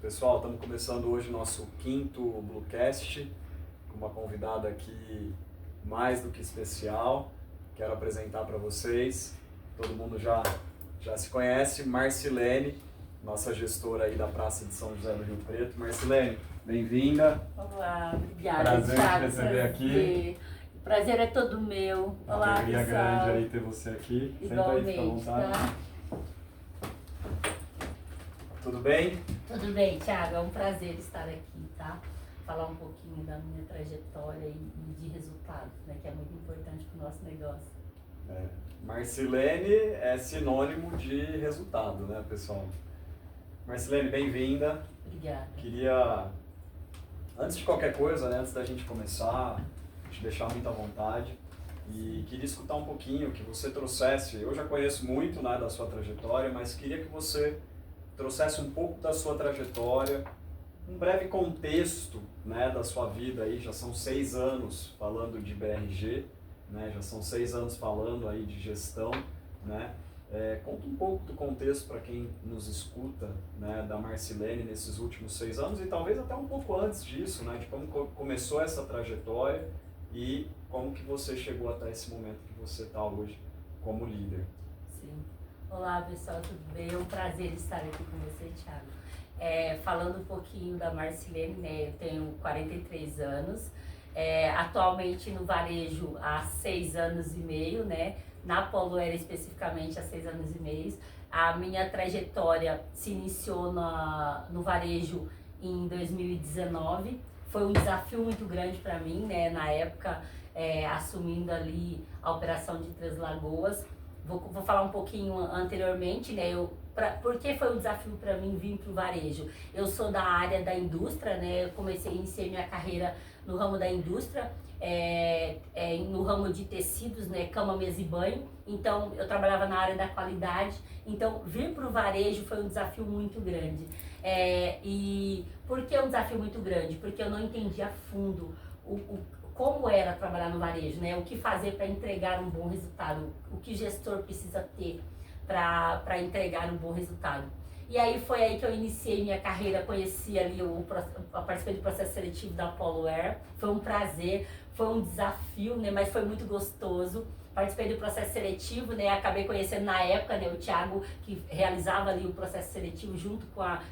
Pessoal, estamos começando hoje o nosso quinto Bluecast, com uma convidada aqui mais do que especial. Quero apresentar para vocês, todo mundo já se conhece, Marcilene, nossa gestora aí da Praça de São José do Rio Preto. Marcilene, bem-vinda. Olá, obrigada. Prazer Thiago, te receber aqui. O prazer é todo meu. Olá, alegria pessoal. grande aí ter você aqui. Igualmente, Senta aí, fica à vontade. tá? Tudo bem? Tudo bem, Thiago, é um prazer estar aqui, tá? Falar um pouquinho da minha trajetória e de resultados, né? Que é muito importante para o nosso negócio. Marcilene é sinônimo de resultado, né, pessoal? Marcilene, bem-vinda. Obrigada. Queria, antes de qualquer coisa, né, antes da gente começar, te deixar muito à vontade e queria escutar um pouquinho que você trouxesse. Eu já conheço muito, né, da sua trajetória, mas queria que você trouxesse um pouco da sua trajetória, um breve contexto, né, da sua vida aí. Já são 6 anos falando de BRG, né, já são 6 anos falando aí de gestão, né. Conta um pouco do contexto para quem nos escuta, né, da Marcilene nesses últimos 6 anos e talvez até um pouco antes disso, né, de como começou essa trajetória e como que você chegou até esse momento que você está hoje como líder. Sim. Olá, pessoal, tudo bem? É um prazer estar aqui com você, Thiago. Falando um pouquinho da Marcilene, né, eu tenho 43 anos, atualmente no varejo há 6 anos e meio, né, na Poloair especificamente há 6 anos e meio. A minha trajetória se iniciou no varejo em 2019, foi um desafio muito grande para mim, né, na época, assumindo ali a operação de Três Lagoas. Vou falar um pouquinho anteriormente, né? Por que foi um desafio para mim vir para o varejo? Eu sou da área da indústria, né? Eu iniciei minha carreira no ramo da indústria, no ramo de tecidos, né? Cama, mesa e banho. Então, eu trabalhava na área da qualidade. Então, vir para o varejo foi um desafio muito grande. E por que um desafio muito grande? Porque eu não entendi a fundo como era trabalhar no varejo, né? O que fazer para entregar um bom resultado, o que o gestor precisa ter para entregar um bom resultado. E aí foi aí que eu iniciei minha carreira, conheci ali, participei do processo seletivo da Poloair, foi um prazer, foi um desafio, né? Mas foi muito gostoso. Participei do processo seletivo, né? Acabei conhecendo na época, né, o Thiago, que realizava ali o processo seletivo junto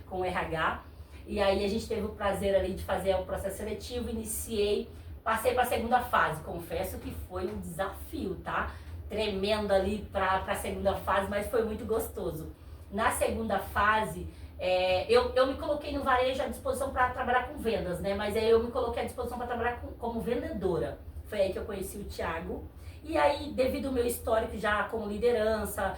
com o RH. E aí a gente teve o prazer ali de fazer o processo seletivo, iniciei. Passei para a segunda fase, confesso que foi um desafio, tá? Tremendo ali para a segunda fase, mas foi muito gostoso. Na segunda fase, eu me coloquei no varejo à disposição para trabalhar com vendas, né? Mas aí eu me coloquei à disposição para trabalhar como vendedora. Foi aí que eu conheci o Thiago. E aí, devido ao meu histórico já como liderança,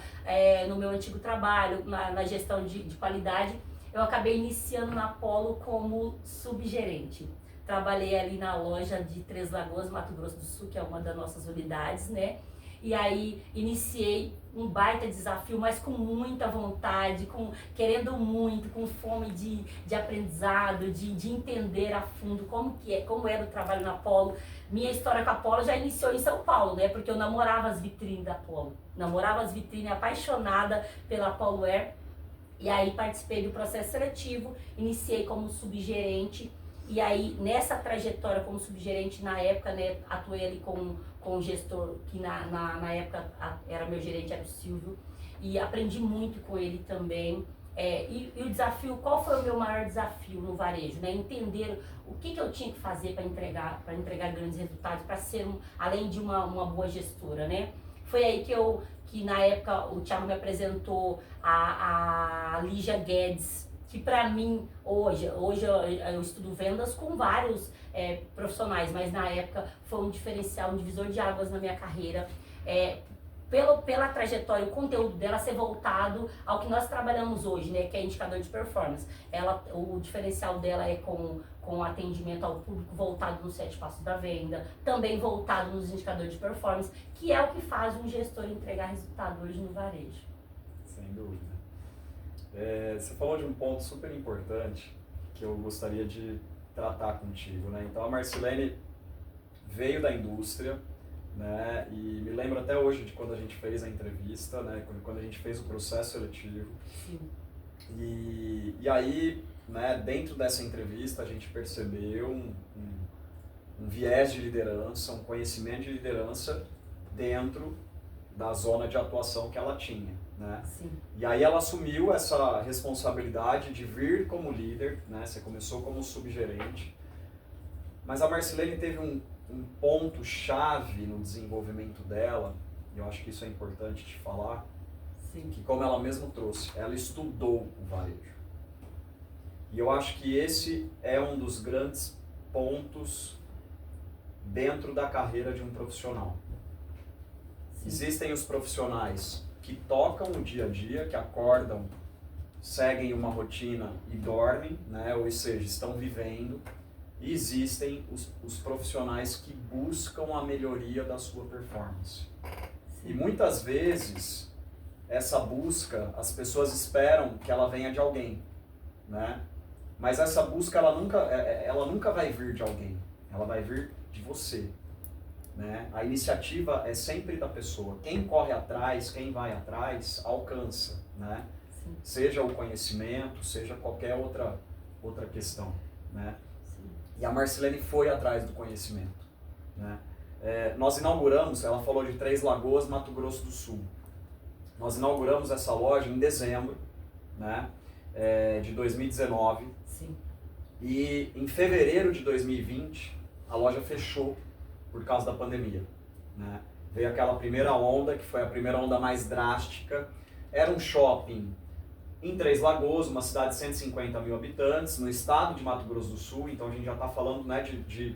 no meu antigo trabalho, na gestão de qualidade, eu acabei iniciando na Polo como subgerente. Trabalhei ali na loja de Três Lagoas, Mato Grosso do Sul, que é uma das nossas unidades, né? E aí iniciei um baita desafio, mas com muita vontade, querendo muito, com fome de aprendizado, de entender a fundo como era o trabalho na Polo. Minha história com a Polo já iniciou em São Paulo, né? Porque eu namorava as vitrines da Polo, namorava as vitrines, apaixonada pela Poloair. E aí participei do processo seletivo, iniciei como subgerente. E aí, nessa trajetória como subgerente, na época, né, atuei ali com o gestor, que na época era meu gerente, era o Silvio, e aprendi muito com ele também. E o desafio, qual foi o meu maior desafio no varejo? Né? Entender o que eu tinha que fazer para entregar grandes resultados, para ser, além de uma boa gestora, né? Foi aí que na época o Thiago me apresentou a Lígia Guedes, que para mim, hoje eu estudo vendas com vários profissionais, mas na época foi um diferencial, um divisor de águas na minha carreira, pela trajetória, o conteúdo dela ser voltado ao que nós trabalhamos hoje, né, que é indicador de performance. O diferencial dela é com atendimento ao público voltado nos 7 passos da venda, também voltado nos indicadores de performance, que é o que faz um gestor entregar resultado hoje no varejo. Sem dúvida. Você falou de um ponto super importante que eu gostaria de tratar contigo, né? Então a Marcilene veio da indústria, né? E me lembro até hoje de quando a gente fez a entrevista, né? Quando a gente fez o processo seletivo. Sim. E aí né, dentro dessa entrevista, a gente percebeu um viés de liderança, um conhecimento de liderança dentro da zona de atuação que ela tinha, né? Sim. E aí ela assumiu essa responsabilidade de vir como líder, né? Você começou como subgerente, mas a Marcilene teve um ponto-chave no desenvolvimento dela, e eu acho que isso é importante de falar, Sim. que como ela mesma trouxe, ela estudou o varejo. E eu acho que esse é um dos grandes pontos dentro da carreira de um profissional. Sim. Existem os profissionais que tocam o dia a dia, que acordam, seguem uma rotina e dormem, né? Ou seja, estão vivendo. E existem os profissionais que buscam a melhoria da sua performance. Sim. E muitas vezes, essa busca, as pessoas esperam que ela venha de alguém, né? Mas essa busca, ela nunca vai vir de alguém, ela vai vir de você. Né? A iniciativa é sempre da pessoa. Quem corre atrás, quem vai atrás, alcança. Né? Sim. Seja o conhecimento, seja qualquer outra questão. Né? Sim. E a Marcilene foi atrás do conhecimento. Né? Nós inauguramos, ela falou de Três Lagoas, Mato Grosso do Sul. Nós inauguramos essa loja em dezembro, né? De 2019. Sim. E em fevereiro de 2020, a loja fechou por causa da pandemia, né? Veio aquela primeira onda, que foi a primeira onda mais drástica. Era um shopping em Três Lagoas, uma cidade de 150 mil habitantes, no estado de Mato Grosso do Sul. Então a gente já está falando, né, de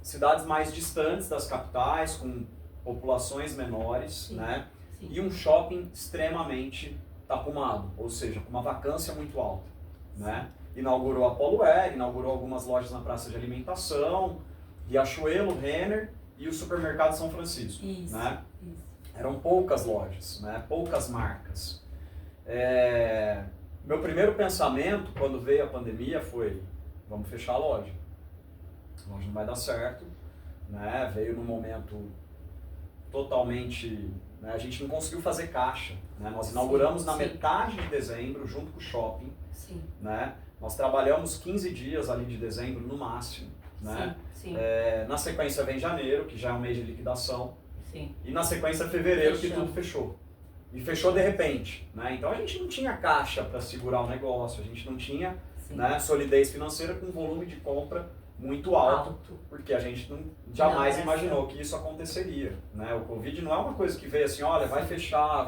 cidades mais distantes das capitais, com populações menores. Sim. Né? Sim. E um shopping extremamente tapumado, ou seja, com uma vacância muito alta. Né? Inaugurou a Polo Air, inaugurou algumas lojas na praça de alimentação, Riachuelo, Renner e o supermercado São Francisco. Isso, né? Isso. Eram poucas lojas, né? Poucas marcas. Meu primeiro pensamento quando veio a pandemia foi, vamos fechar a loja. A loja não vai dar certo. Né? Veio num momento totalmente... Né? A gente não conseguiu fazer caixa. Né? Nós inauguramos na metade de dezembro, junto com o shopping. Sim. Né? Nós trabalhamos 15 dias ali de dezembro no máximo. Né? Sim. Na sequência vem janeiro, que já é um mês de liquidação. Sim. E na sequência fevereiro, que tudo fechou. E fechou de repente. Né? Então a gente não tinha caixa para segurar o negócio, a gente não tinha, né, solidez financeira com volume de compra muito alto. Porque a gente jamais imaginou que isso aconteceria. Né? O Covid não é uma coisa que veio assim, olha, vai fechar,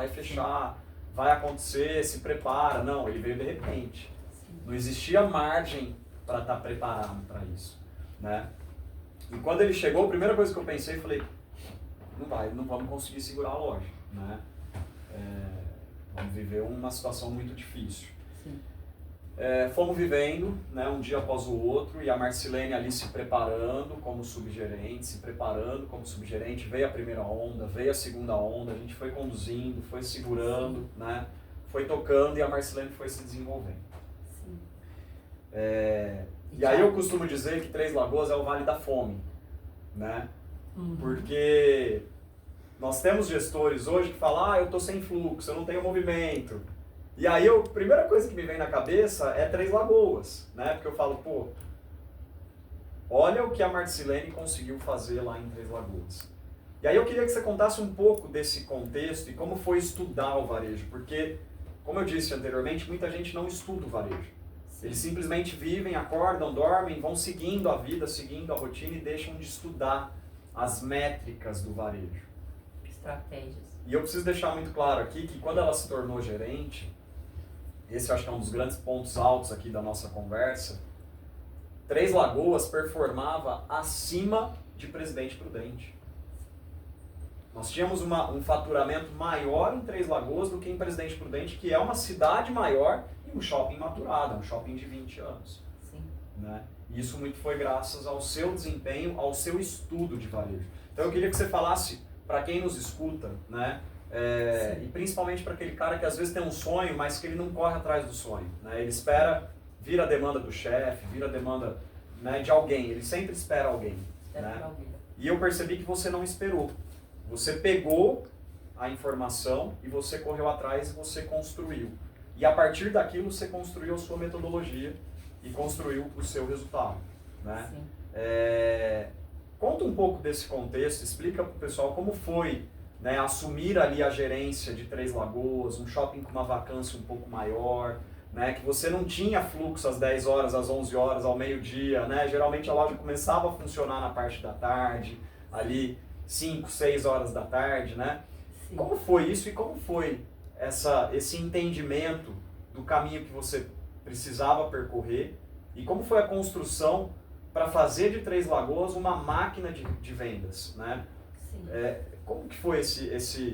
vai acontecer, se prepara. Não, ele veio de repente. Não existia margem para estar preparado para isso. Né? E quando ele chegou, a primeira coisa que eu pensei, falei, não vamos conseguir segurar a loja. Né? Vamos viver uma situação muito difícil. Sim. Fomos vivendo, né, um dia após o outro, e a Marcilene ali se preparando como subgerente, veio a primeira onda, veio a segunda onda, a gente foi conduzindo, foi segurando, né, foi tocando e a Marcilene foi se desenvolvendo. Sim. E aí eu costumo dizer que Três Lagoas é o Vale da Fome, né? Uhum. Porque nós temos gestores hoje que falam, eu estou sem fluxo, eu não tenho movimento. E aí a primeira coisa que me vem na cabeça é Três Lagoas, né? Porque eu falo, olha o que a Marcilene conseguiu fazer lá em Três Lagoas. E aí eu queria que você contasse um pouco desse contexto e como foi estudar o varejo, porque, como eu disse anteriormente, muita gente não estuda o varejo. Eles simplesmente vivem, acordam, dormem, vão seguindo a vida, seguindo a rotina e deixam de estudar as métricas do varejo. Estratégias. E eu preciso deixar muito claro aqui que quando ela se tornou gerente, esse eu acho que é um dos grandes pontos altos aqui da nossa conversa, Três Lagoas performava acima de Presidente Prudente. Nós tínhamos um faturamento maior em Três Lagoas do que em Presidente Prudente, que é uma cidade maior e um shopping maturado, um shopping de 20 anos. Sim. Né? E isso muito foi graças ao seu desempenho, ao seu estudo de varejo. Então eu queria que você falasse para quem nos escuta, né? E principalmente para aquele cara que às vezes tem um sonho, mas que ele não corre atrás do sonho. Né? Ele espera vir a demanda do chefe, vir a demanda, né, de alguém, ele sempre espera alguém. Né? E eu percebi que você não esperou. Você pegou a informação e você correu atrás e você construiu. E a partir daquilo você construiu a sua metodologia, e construiu o seu resultado, né? Sim. Conta um pouco desse contexto, explica para o pessoal como foi, né, assumir ali a gerência de Três Lagoas, um shopping com uma vacância um pouco maior, né, que você não tinha fluxo às 10 horas, às 11 horas, ao meio-dia, né? Geralmente a loja começava a funcionar na parte da tarde, ali 5, 6 horas da tarde, né? Sim. Como foi isso e como foi esse entendimento do caminho que você precisava percorrer e como foi a construção para fazer de Três Lagoas uma máquina de vendas, né? Sim. Como que foi esse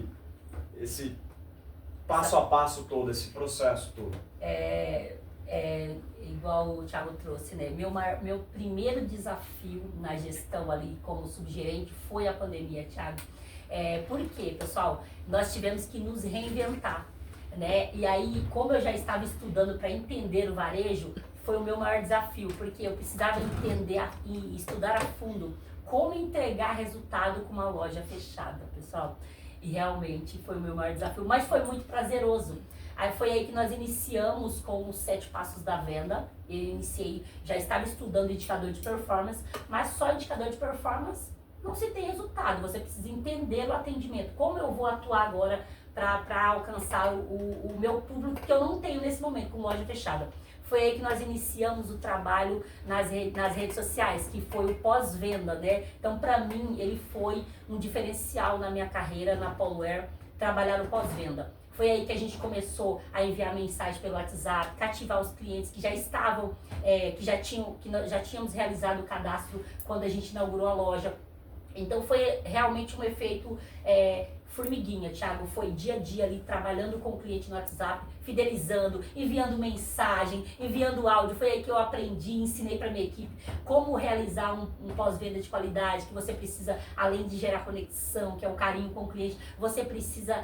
passo a passo todo, esse processo todo? Igual o Thiago trouxe, né? Meu primeiro desafio na gestão ali como subgerente foi a pandemia, Thiago. Por quê, pessoal? Nós tivemos que nos reinventar, né? E aí, como eu já estava estudando para entender o varejo, foi o meu maior desafio, porque eu precisava entender e estudar a fundo como entregar resultado com uma loja fechada, pessoal. E realmente foi o meu maior desafio, mas foi muito prazeroso. Aí foi aí que nós iniciamos com os 7 passos da venda. Eu já estava estudando indicador de performance, mas só indicador de performance não se tem resultado. Você precisa entender o atendimento, como eu vou atuar agora para alcançar o meu público que eu não tenho nesse momento com loja fechada. Foi aí que nós iniciamos o trabalho nas redes sociais, que foi o pós-venda, né? Então, para mim, ele foi um diferencial na minha carreira na Poluer, trabalhar no pós-venda. Foi aí que a gente começou a enviar mensagem pelo WhatsApp, cativar os clientes que já estavam, que nós já tínhamos realizado o cadastro quando a gente inaugurou a loja. Então, foi realmente um efeito formiguinha, Thiago. Foi dia a dia ali, trabalhando com o cliente no WhatsApp, fidelizando, enviando mensagem, enviando áudio. Foi aí que eu aprendi, ensinei para minha equipe como realizar um pós-venda de qualidade, que você precisa, além de gerar conexão, que é o carinho com o cliente, você precisa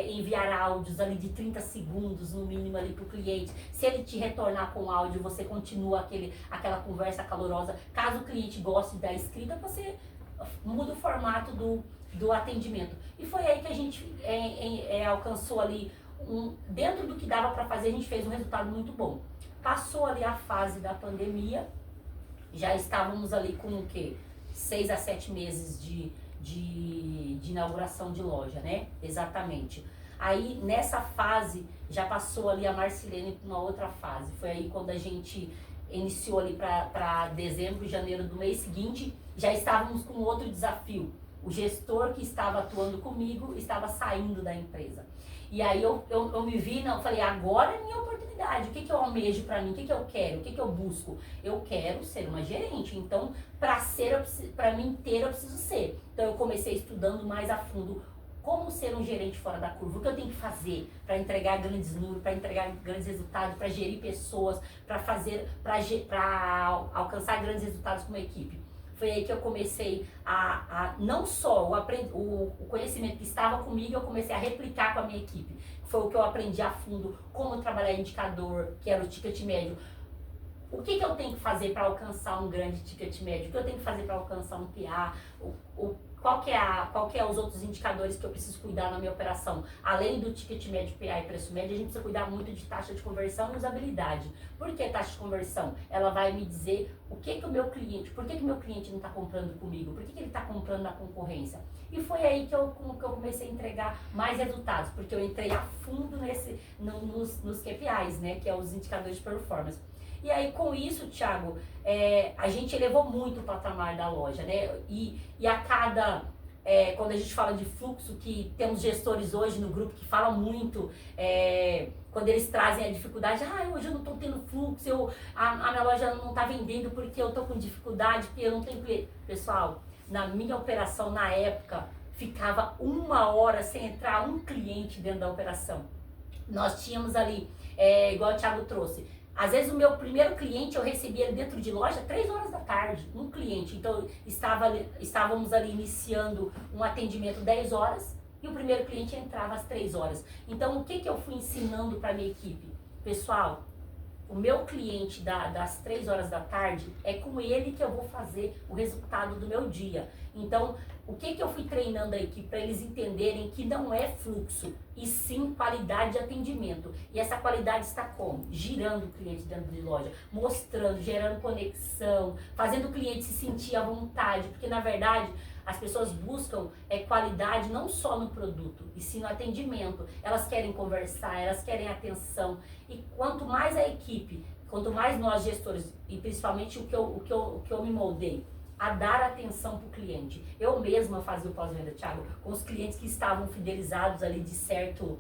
enviar áudios ali de 30 segundos, no mínimo, ali para o cliente. Se ele te retornar com áudio, você continua aquela conversa calorosa. Caso o cliente goste da escrita, você muda o formato do atendimento. E foi aí que a gente alcançou ali, dentro do que dava para fazer, a gente fez um resultado muito bom. Passou ali a fase da pandemia, já estávamos ali com o quê? 6 a 7 meses de inauguração de loja, né? Exatamente. Aí, nessa fase, já passou ali a Marcilene para uma outra fase. Foi aí quando a gente iniciou ali para dezembro, janeiro do mês seguinte, já estávamos com outro desafio. O gestor que estava atuando comigo estava saindo da empresa. E aí eu me vi, eu falei, agora é minha oportunidade. O que eu almejo para mim? O que eu quero? O que eu busco? Eu quero ser uma gerente. Então, para mim ter, eu preciso ser. Então, eu comecei estudando mais a fundo como ser um gerente fora da curva, o que eu tenho que fazer para entregar grandes números, para entregar grandes resultados, para gerir pessoas, para alcançar grandes resultados com uma equipe. Foi aí que eu comecei não só o conhecimento que estava comigo, eu comecei a replicar com a minha equipe. Foi o que eu aprendi a fundo, como trabalhar indicador, que era o ticket médio. O que eu tenho que fazer para alcançar um grande ticket médio? O que eu tenho que fazer para alcançar um PA? Qual que é os outros indicadores que eu preciso cuidar na minha operação? Além do ticket médio, PA e preço médio, a gente precisa cuidar muito de taxa de conversão e usabilidade. Por que taxa de conversão? Ela vai me dizer por que o meu cliente não está comprando comigo? Por que ele está comprando na concorrência? E foi aí que eu comecei a entregar mais resultados, porque eu entrei a fundo nos KPIs, né, que é os indicadores de performance. E aí, com isso, Thiago, a gente elevou muito o patamar da loja, né? E a cada... quando a gente fala de fluxo, que temos gestores hoje no grupo que falam muito, quando eles trazem a dificuldade, hoje eu não estou tendo fluxo, a minha loja não está vendendo porque eu estou com dificuldade, porque eu não tenho cliente. Pessoal, na minha operação, na época, ficava 1 hora sem entrar um cliente dentro da operação. Nós tínhamos ali, igual o Thiago trouxe, às vezes o meu primeiro cliente eu recebia ele dentro de loja 3 horas da tarde, um cliente. Então estávamos ali iniciando um atendimento 10 horas e o primeiro cliente entrava às 3 horas. Então o que eu fui ensinando para a minha equipe? Pessoal, o meu cliente das 3 horas da tarde, é com ele que eu vou fazer o resultado do meu dia. Então, o que eu fui treinando a equipe para eles entenderem que não é fluxo, e sim qualidade de atendimento. E essa qualidade está como? Girando o cliente dentro de loja, mostrando, gerando conexão, fazendo o cliente se sentir à vontade, porque na verdade as pessoas buscam qualidade não só no produto, e sim no atendimento. Elas querem conversar, elas querem atenção, e quanto mais a equipe, quanto mais nós gestores, e principalmente o que eu me moldei, a dar atenção para o cliente. Eu mesma fazia o pós-venda, Thiago, com os clientes que estavam fidelizados ali de certo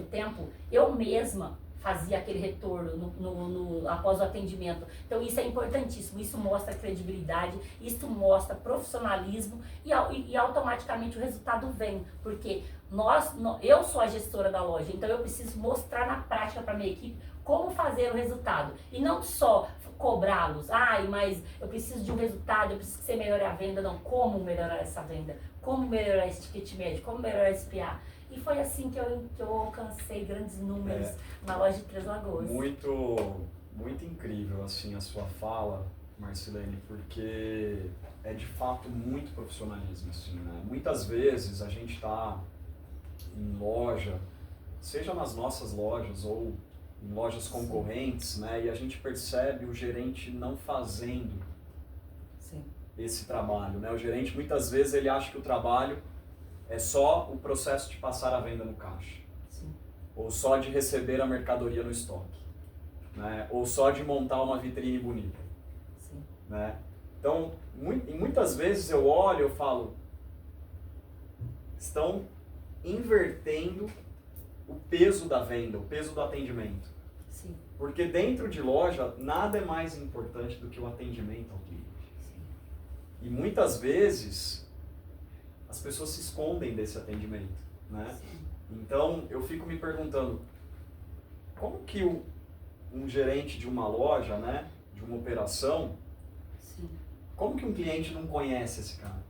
tempo, eu mesma fazia aquele retorno após o atendimento. Então isso é importantíssimo, isso mostra credibilidade, isso mostra profissionalismo e automaticamente o resultado vem, porque eu sou a gestora da loja, então eu preciso mostrar na prática para a minha equipe como fazer o resultado e não só cobrá-los, mas eu preciso de um resultado, eu preciso que você melhore a venda, não, como melhorar essa venda, como melhorar esse ticket médio, como melhorar esse PA. E foi assim que eu alcancei grandes números na loja de Três Lagoas. Muito incrível assim a sua fala, Marcilene, porque é de fato muito profissionalismo, assim, né? Muitas vezes a gente está em loja, seja nas nossas lojas ou em lojas concorrentes, né? E a gente percebe o gerente não fazendo esse trabalho, né? O gerente muitas vezes ele acha que o trabalho é só o processo de passar a venda no caixa. Sim. Ou só de receber a mercadoria no estoque. Né? Ou só de montar uma vitrine bonita. Sim. Né? Então, muitas vezes eu olho e falo, estão invertendo o peso da venda, o peso do atendimento. Sim. Porque dentro de loja, nada é mais importante do que o atendimento ao cliente. Sim. E muitas vezes as pessoas se escondem desse atendimento, né? Então, eu fico me perguntando, como que um gerente de uma loja, né, de uma operação, como que um cliente não conhece esse cara?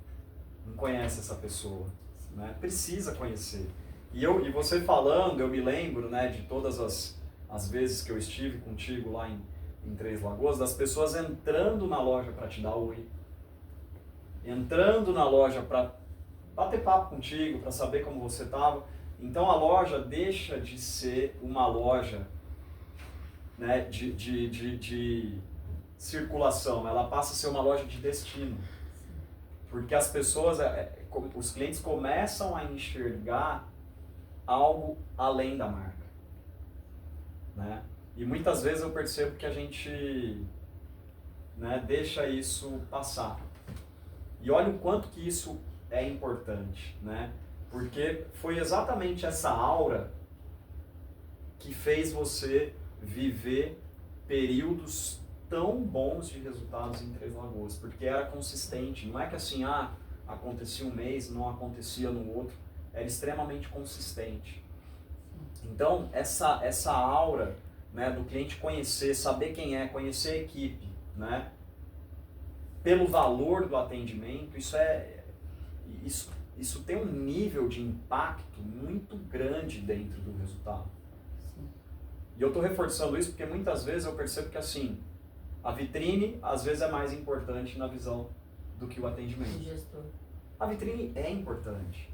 Não conhece essa pessoa, né? Precisa conhecer. E você falando, eu me lembro, né, de todas as vezes que eu estive contigo lá em Três Lagoas, das pessoas entrando na loja para te dar oi, entrando na loja para bater papo contigo, para saber como você estava. Então a loja deixa de ser uma loja, né, de circulação, ela passa a ser uma loja de destino. Porque as pessoas, os clientes começam a enxergar algo além da marca. Né? E muitas vezes eu percebo que a gente, né, deixa isso passar. E olha o quanto que isso é importante, né? Porque foi exatamente essa aura que fez você viver períodos tão bons de resultados em Três Lagoas, porque era consistente, não é que assim, acontecia um mês, não acontecia no outro, era extremamente consistente. Então, essa aura, né, do cliente conhecer, saber quem é, conhecer a equipe, né, pelo valor do atendimento, isso tem um nível de impacto muito grande dentro do resultado. Sim. E eu estou reforçando isso porque muitas vezes eu percebo que assim, a vitrine às vezes é mais importante na visão do que o atendimento. O gestor. A vitrine é importante.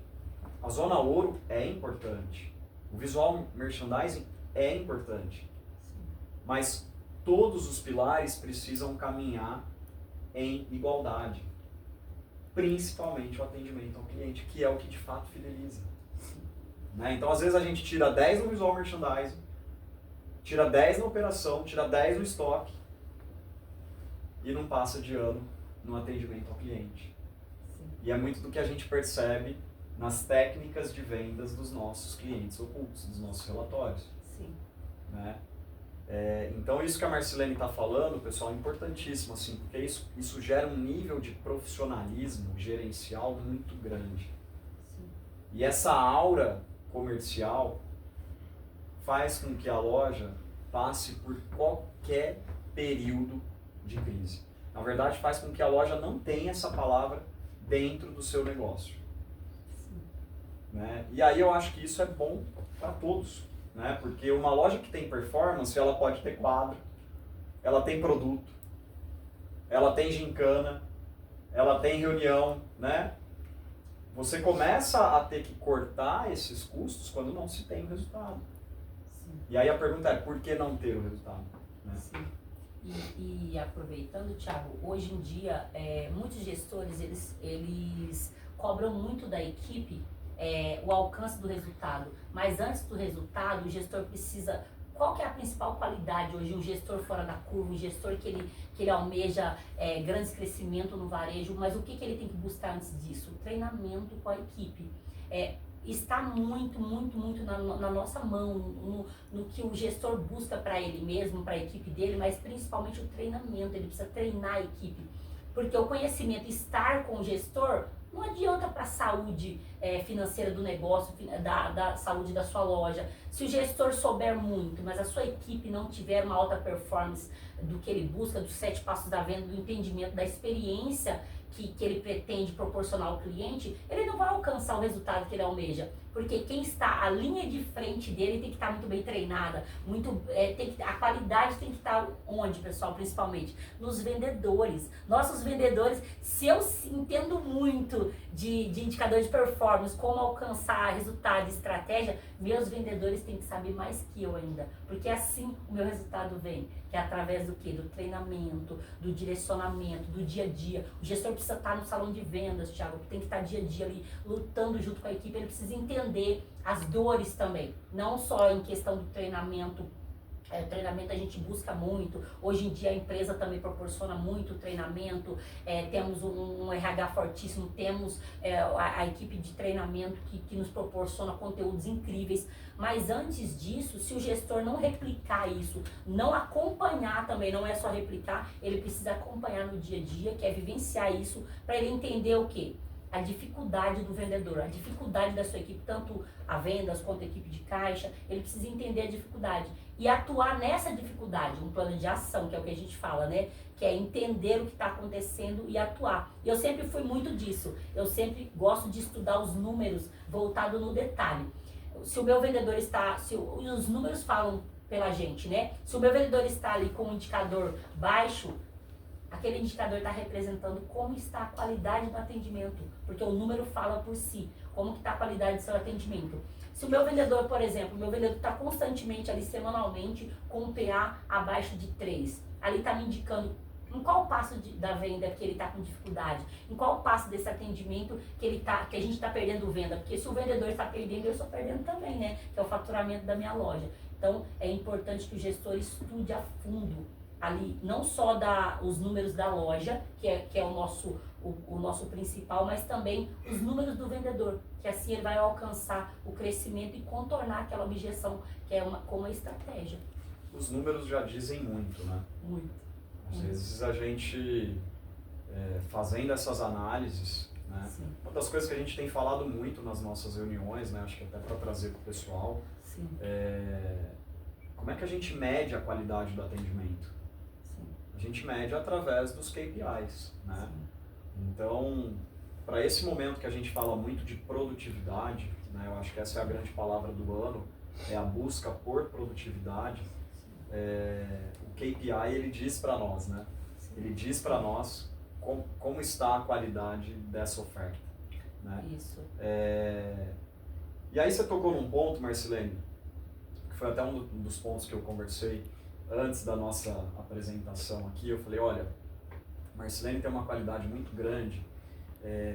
A zona ouro é importante. O visual merchandising é importante. Sim. Mas todos os pilares precisam caminhar em igualdade. Principalmente o atendimento ao cliente, que é o que de fato fideliza. Né? Então, às vezes a gente tira 10 no visual merchandising, tira 10 na operação, tira 10 no estoque e não passa de ano no atendimento ao cliente. Sim. E é muito do que a gente percebe nas técnicas de vendas dos nossos clientes ocultos, dos nossos relatórios. Sim. Né? Então isso que a Marcilene está falando, pessoal, é importantíssimo, assim, porque isso gera um nível de profissionalismo gerencial muito grande. Sim. E essa aura comercial faz com que a loja passe por qualquer período de crise. Na verdade, faz com que a loja não tenha essa palavra dentro do seu negócio. Sim. Né? E aí eu acho que isso é bom para todos. Né? Porque uma loja que tem performance, ela pode ter quadro, ela tem produto, ela tem gincana, ela tem reunião, né? você começa a ter que cortar esses custos quando não se tem o resultado. Sim. E aí a pergunta é, por que não ter o resultado? Né? Sim. E aproveitando, Thiago, hoje em dia, muitos gestores, eles cobram muito da equipe o alcance do resultado. Mas antes do resultado, o gestor precisa... Qual que é a principal qualidade hoje? Um gestor fora da curva, um gestor que ele almeja grandes crescimentos no varejo, mas o que ele tem que buscar antes disso? Treinamento com a equipe. Está muito na nossa mão, no que o gestor busca para ele mesmo, para a equipe dele, mas principalmente o treinamento. Ele precisa treinar a equipe, porque o conhecimento, estar com o gestor, não adianta para a saúde financeira do negócio, da saúde da sua loja. Se o gestor souber muito, mas a sua equipe não tiver uma alta performance do que ele busca, dos 7 passos da venda, do entendimento, da experiência que ele pretende proporcionar ao cliente, ele não vai alcançar o resultado que ele almeja. Porque quem está, a linha de frente dele tem que estar muito bem treinada, a qualidade tem que estar onde, pessoal, principalmente? Nos vendedores. Nossos vendedores, se eu entendo muito de indicador de performance, como alcançar resultado e estratégia, meus vendedores têm que saber mais que eu ainda. Porque assim o meu resultado vem, que é através do quê? Do treinamento, do direcionamento, do dia a dia. O gestor precisa estar no salão de vendas, Thiago, tem que estar dia a dia ali, lutando junto com a equipe, ele precisa entender as dores também, não só em questão do treinamento. O treinamento a gente busca muito, hoje em dia a empresa também proporciona muito treinamento, temos um RH fortíssimo, temos a equipe de treinamento que nos proporciona conteúdos incríveis, mas antes disso, se o gestor não replicar isso, não acompanhar também, não é só replicar, ele precisa acompanhar no dia a dia, que é vivenciar isso, para ele entender o quê? A dificuldade do vendedor, a dificuldade da sua equipe, tanto a vendas quanto a equipe de caixa, ele precisa entender a dificuldade e atuar nessa dificuldade, um plano de ação, que é o que a gente fala, né? Que é entender o que está acontecendo e atuar. E eu sempre fui muito disso, eu sempre gosto de estudar os números voltado no detalhe. Se o meu vendedor está, os números falam pela gente, né? Se o meu vendedor está ali com um indicador baixo, aquele indicador está representando como está a qualidade do atendimento, porque o número fala por si, como que está a qualidade do seu atendimento. Se o meu vendedor, por exemplo, o meu vendedor está constantemente ali, semanalmente, com um PA abaixo de 3, ali está me indicando em qual passo da venda que ele está com dificuldade, em qual passo desse atendimento que a gente está perdendo venda, porque se o vendedor está perdendo, eu estou perdendo também, né, que é o faturamento da minha loja. Então, é importante que o gestor estude a fundo ali, não só os números da loja, que é o nosso principal, mas também os números do vendedor, que assim ele vai alcançar o crescimento e contornar aquela objeção, que é com uma estratégia. Os números já dizem muito, né? Muito. Às vezes a gente, fazendo essas análises, né? Sim. Uma das coisas que a gente tem falado muito nas nossas reuniões, né? Acho que até para trazer para o pessoal, Sim. Como é que a gente mede a qualidade do atendimento? A gente mede através dos KPIs, né? Então, para esse momento que a gente fala muito de produtividade, né, eu acho que essa é a grande palavra do ano, é a busca por produtividade, o KPI ele diz para nós, né? Ele diz para nós como está a qualidade dessa oferta, né? Isso. E aí você tocou num ponto, Marcilene, que foi até um dos pontos que eu conversei antes da nossa apresentação aqui. Eu falei, olha, Marcilene tem uma qualidade muito grande,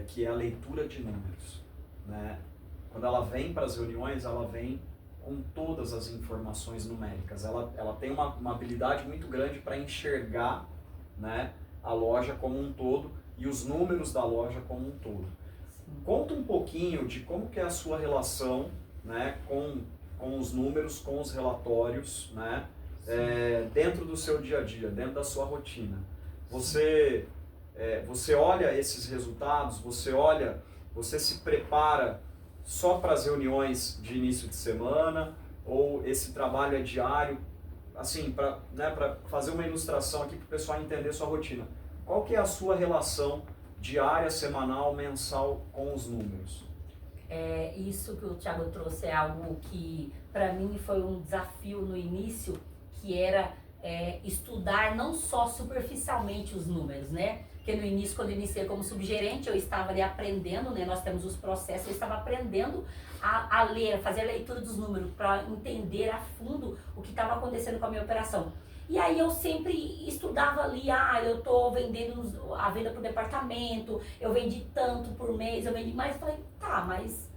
que é a leitura de números, né? Quando ela vem para as reuniões, ela vem com todas as informações numéricas. Ela tem uma habilidade muito grande para enxergar, né, a loja como um todo e os números da loja como um todo. Sim. Conta um pouquinho de como que é a sua relação, né, com os números, com os relatórios, né, dentro do seu dia a dia, dentro da sua rotina. Você olha esses resultados, você se prepara só para as reuniões de início de semana, ou esse trabalho é diário, assim, para fazer uma ilustração aqui para o pessoal entender sua rotina. Qual que é a sua relação diária, semanal, mensal com os números? Isso que o Thiago trouxe é algo que para mim foi um desafio no início, que era estudar não só superficialmente os números, né? Porque no início, quando eu iniciei como subgerente, eu estava ali aprendendo, né? Nós temos os processos, eu estava aprendendo a ler, a fazer a leitura dos números, para entender a fundo o que estava acontecendo com a minha operação. E aí eu sempre estudava ali, eu estou vendendo a venda por departamento, eu vendi tanto por mês, eu vendi mais. Falei, tá, mas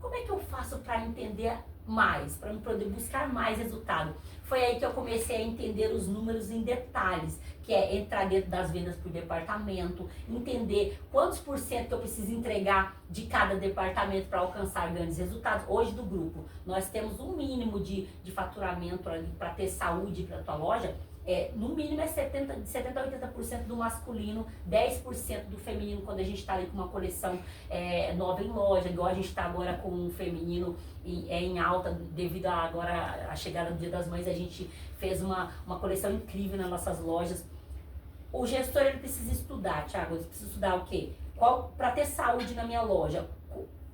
como é que eu faço para entender mais, para poder buscar mais resultado? Foi aí que eu comecei a entender os números em detalhes, que é entrar dentro das vendas por departamento, entender quantos por cento que eu preciso entregar de cada departamento para alcançar grandes resultados. Hoje do grupo, nós temos um mínimo de faturamento ali para ter saúde para a tua loja. No mínimo é 70 a 80% do masculino, 10% do feminino, quando a gente está ali com uma coleção nova em loja, igual a gente está agora com um feminino em alta, devido agora a chegada do Dia das Mães, a gente fez uma coleção incrível nas nossas lojas. O gestor, ele precisa estudar, Thiago, ele precisa estudar o quê? Para ter saúde na minha loja,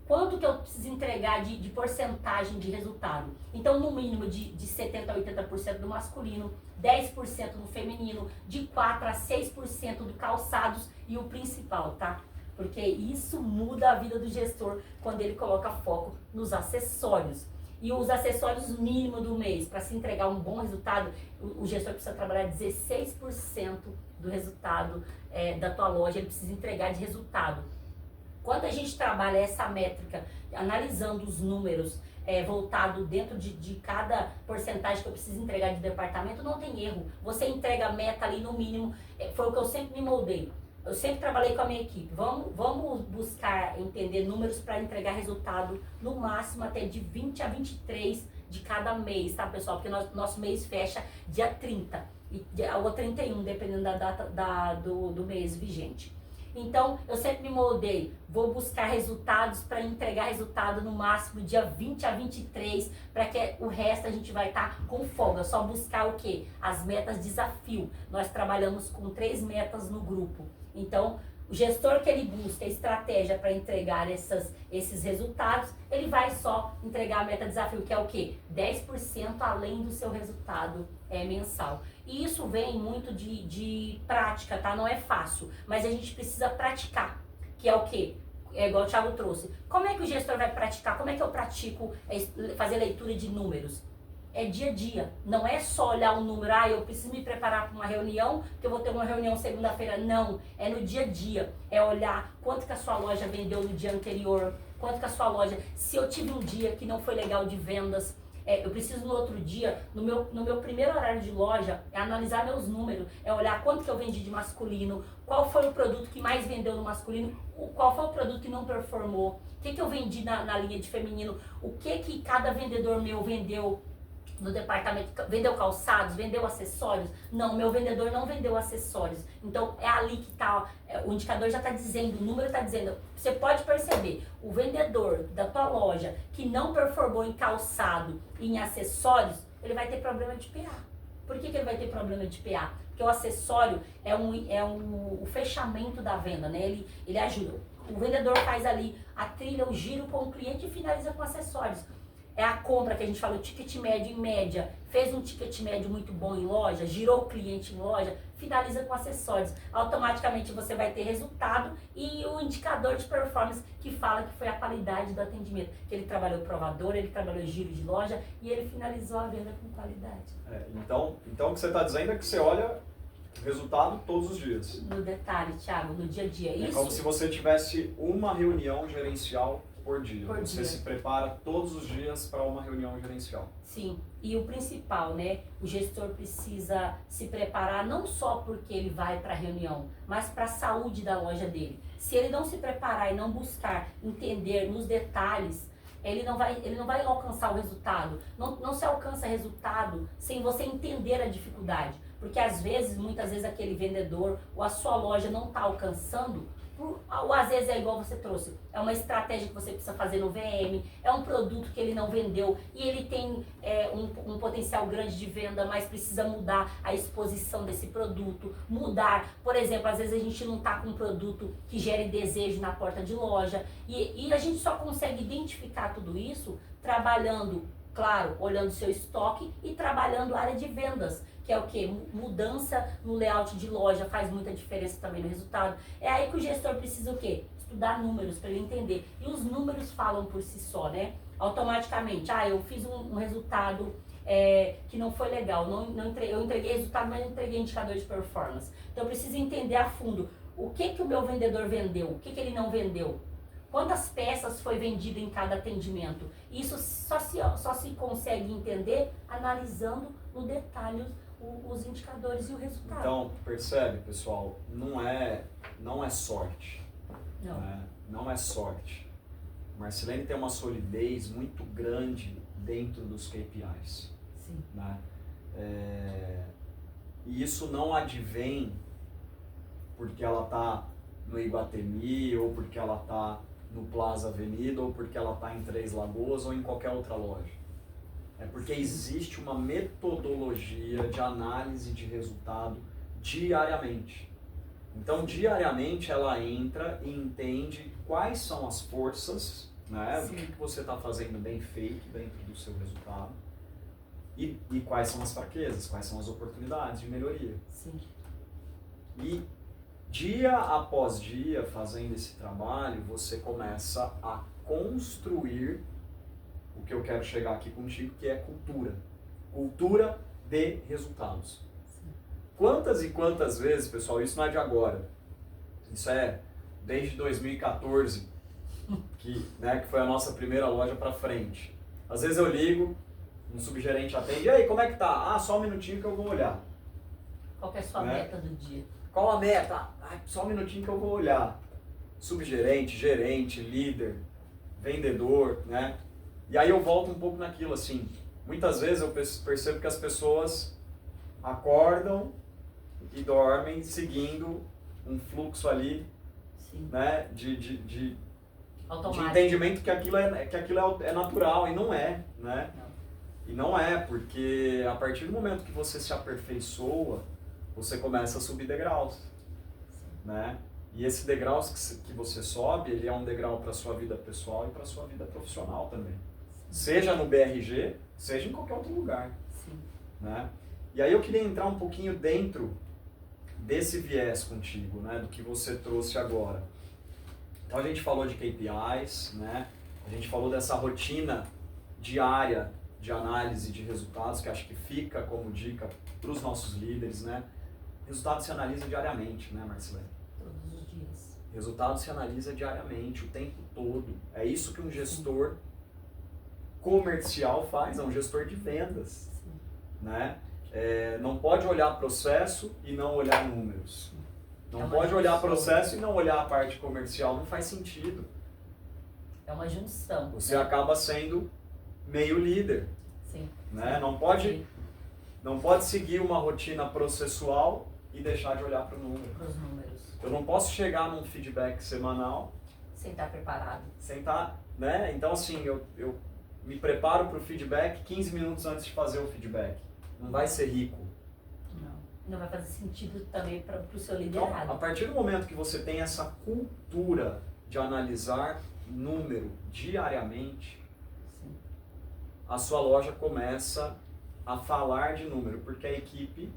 quanto que eu preciso entregar de porcentagem de resultado? Então, no mínimo de 70 a 80% do masculino, 10% no feminino, de 4 a 6% do calçados e o principal, tá? Porque isso muda a vida do gestor quando ele coloca foco nos acessórios. E os acessórios mínimos do mês, para se entregar um bom resultado, o gestor precisa trabalhar 16% do resultado da tua loja, ele precisa entregar de resultado. Quando a gente trabalha essa métrica, analisando os números voltado dentro de cada porcentagem que eu preciso entregar de departamento, não tem erro. Você entrega a meta ali no mínimo, foi o que eu sempre me moldei. Eu sempre trabalhei com a minha equipe. Vamos buscar entender números para entregar resultado no máximo até de 20 a 23 de cada mês, tá, pessoal? Porque nosso mês fecha dia 30 ou 31, dependendo da data do mês vigente. Então, eu sempre me moldei, vou buscar resultados para entregar resultado no máximo dia 20 a 23, para que o resto a gente vai estar com folga, só buscar o quê? As metas desafio. Nós trabalhamos com 3 metas no grupo. Então, o gestor que ele busca estratégia para entregar esses resultados, ele vai só entregar a meta desafio, que é o quê? 10% além do seu resultado mensal. E isso vem muito de prática, tá? Não é fácil, mas a gente precisa praticar, que é o quê? É igual o Thiago trouxe. Como é que o gestor vai praticar? Como é que eu pratico fazer leitura de números? É dia a dia, não é só olhar o número, eu preciso me preparar para uma reunião, que eu vou ter uma reunião segunda-feira, não, é no dia a dia, é olhar quanto que a sua loja vendeu no dia anterior, quanto que a sua loja, se eu tive um dia que não foi legal de vendas, eu preciso no outro dia, no meu primeiro horário de loja, é analisar meus números, é olhar quanto que eu vendi de masculino, qual foi o produto que mais vendeu no masculino, qual foi o produto que não performou, o que eu vendi na linha de feminino, o que cada vendedor meu vendeu no departamento, vendeu calçados, vendeu acessórios? Não, meu vendedor não vendeu acessórios. Então é ali que está, o indicador já está dizendo, o número está dizendo. Você pode perceber, o vendedor da tua loja que não performou em calçado e em acessórios, ele vai ter problema de PA. Por que ele vai ter problema de PA? Porque o acessório é o fechamento da venda, né? Ele ajuda. O vendedor faz ali a trilha, o giro com o cliente e finaliza com acessórios. É a compra que a gente falou, ticket médio em média, fez um ticket médio muito bom em loja, girou o cliente em loja, finaliza com acessórios. Automaticamente você vai ter resultado e o indicador de performance que fala que foi a qualidade do atendimento. Que ele trabalhou provador, ele trabalhou giro de loja e ele finalizou a venda com qualidade. Então o que você está dizendo é que você olha o resultado todos os dias. No detalhe, Thiago, no dia a dia. É como se você tivesse uma reunião gerencial por dia. Você se prepara todos os dias para uma reunião gerencial. Sim, e o principal, né? O gestor precisa se preparar não só porque ele vai para a reunião, mas para a saúde da loja dele. Se ele não se preparar e não buscar entender nos detalhes, ele não vai alcançar o resultado. Não se alcança resultado sem você entender a dificuldade. Porque muitas vezes aquele vendedor ou a sua loja não está alcançando, ou às vezes é igual você trouxe, é uma estratégia que você precisa fazer no VM, é um produto que ele não vendeu e ele tem um potencial grande de venda, mas precisa mudar a exposição desse produto, por exemplo, às vezes a gente não está com um produto que gere desejo na porta de loja e a gente só consegue identificar tudo isso trabalhando, claro, olhando seu estoque e trabalhando a área de vendas, que é o quê? Mudança no layout de loja faz muita diferença também no resultado. É aí que o gestor precisa o quê? Estudar números para ele entender. E os números falam por si só, né? Automaticamente, eu fiz um resultado que não foi legal, eu entreguei resultado, mas não entreguei indicador de performance. Então eu preciso entender a fundo o que o meu vendedor vendeu, o que ele não vendeu. Quantas peças foi vendido em cada atendimento? Isso só se consegue entender analisando no detalhe os indicadores e o resultado. Então, percebe, pessoal, não é sorte. Não. Não é sorte. Marcilene tem uma solidez muito grande dentro dos KPIs. Sim. Né? E isso não advém porque ela está no Iguatemi, ou porque ela está no Plaza Avenida, ou porque ela está em Três Lagoas, ou em qualquer outra loja. É porque existe uma metodologia de análise de resultado diariamente. Então, diariamente, ela entra e entende quais são as forças, né? O que você está fazendo bem feito dentro do seu resultado, e quais são as fraquezas, quais são as oportunidades de melhoria. Sim. E dia após dia, fazendo esse trabalho, você começa a construir o que eu quero chegar aqui contigo, que é cultura. Cultura de resultados. Sim. Quantas e quantas vezes, pessoal, isso não é de agora. Isso é desde 2014, que foi a nossa primeira loja para frente. Às vezes eu ligo, um subgerente atende, e aí, como é que tá? Só um minutinho que eu vou olhar. Qual que é a sua meta do dia? Qual a meta? Só um minutinho que eu vou olhar. Subgerente, gerente, líder, vendedor, né? E aí eu volto um pouco naquilo, assim. Muitas vezes eu percebo que as pessoas acordam e dormem seguindo um fluxo ali, sim, né? De entendimento que aquilo é natural, e não é, né? Não. E não é, porque a partir do momento que você se aperfeiçoa, você começa a subir degraus, né? E esse degrau que você sobe, ele é um degrau para a sua vida pessoal e para a sua vida profissional também. Seja no BRG, seja em qualquer outro lugar. Sim. Né? E aí eu queria entrar um pouquinho dentro desse viés contigo, né? Do que você trouxe agora. Então a gente falou de KPIs, né? A gente falou dessa rotina diária de análise de resultados, que acho que fica como dica para os nossos líderes, né? Resultado se analisa diariamente, né, Marcilene? Todos os dias. Resultado se analisa diariamente, o tempo todo. É isso que um gestor comercial faz, é um gestor de vendas. Sim. Né? Não pode olhar processo e não olhar números. Não pode olhar processo e não olhar a parte comercial, não faz sentido. É uma junção. Você acaba sendo meio líder. Sim. Né? Não pode seguir uma rotina processual e deixar de olhar para o número. Para os números. Eu não posso chegar num feedback semanal sem estar preparado. Sem estar, né? Então assim, eu me preparo para o feedback 15 minutos antes de fazer o feedback. Não vai ser rico. Não vai fazer sentido também para o seu Então, liderado. a partir do momento que você tem essa cultura de analisar número diariamente, sim, a sua loja começa a falar de número, porque a equipe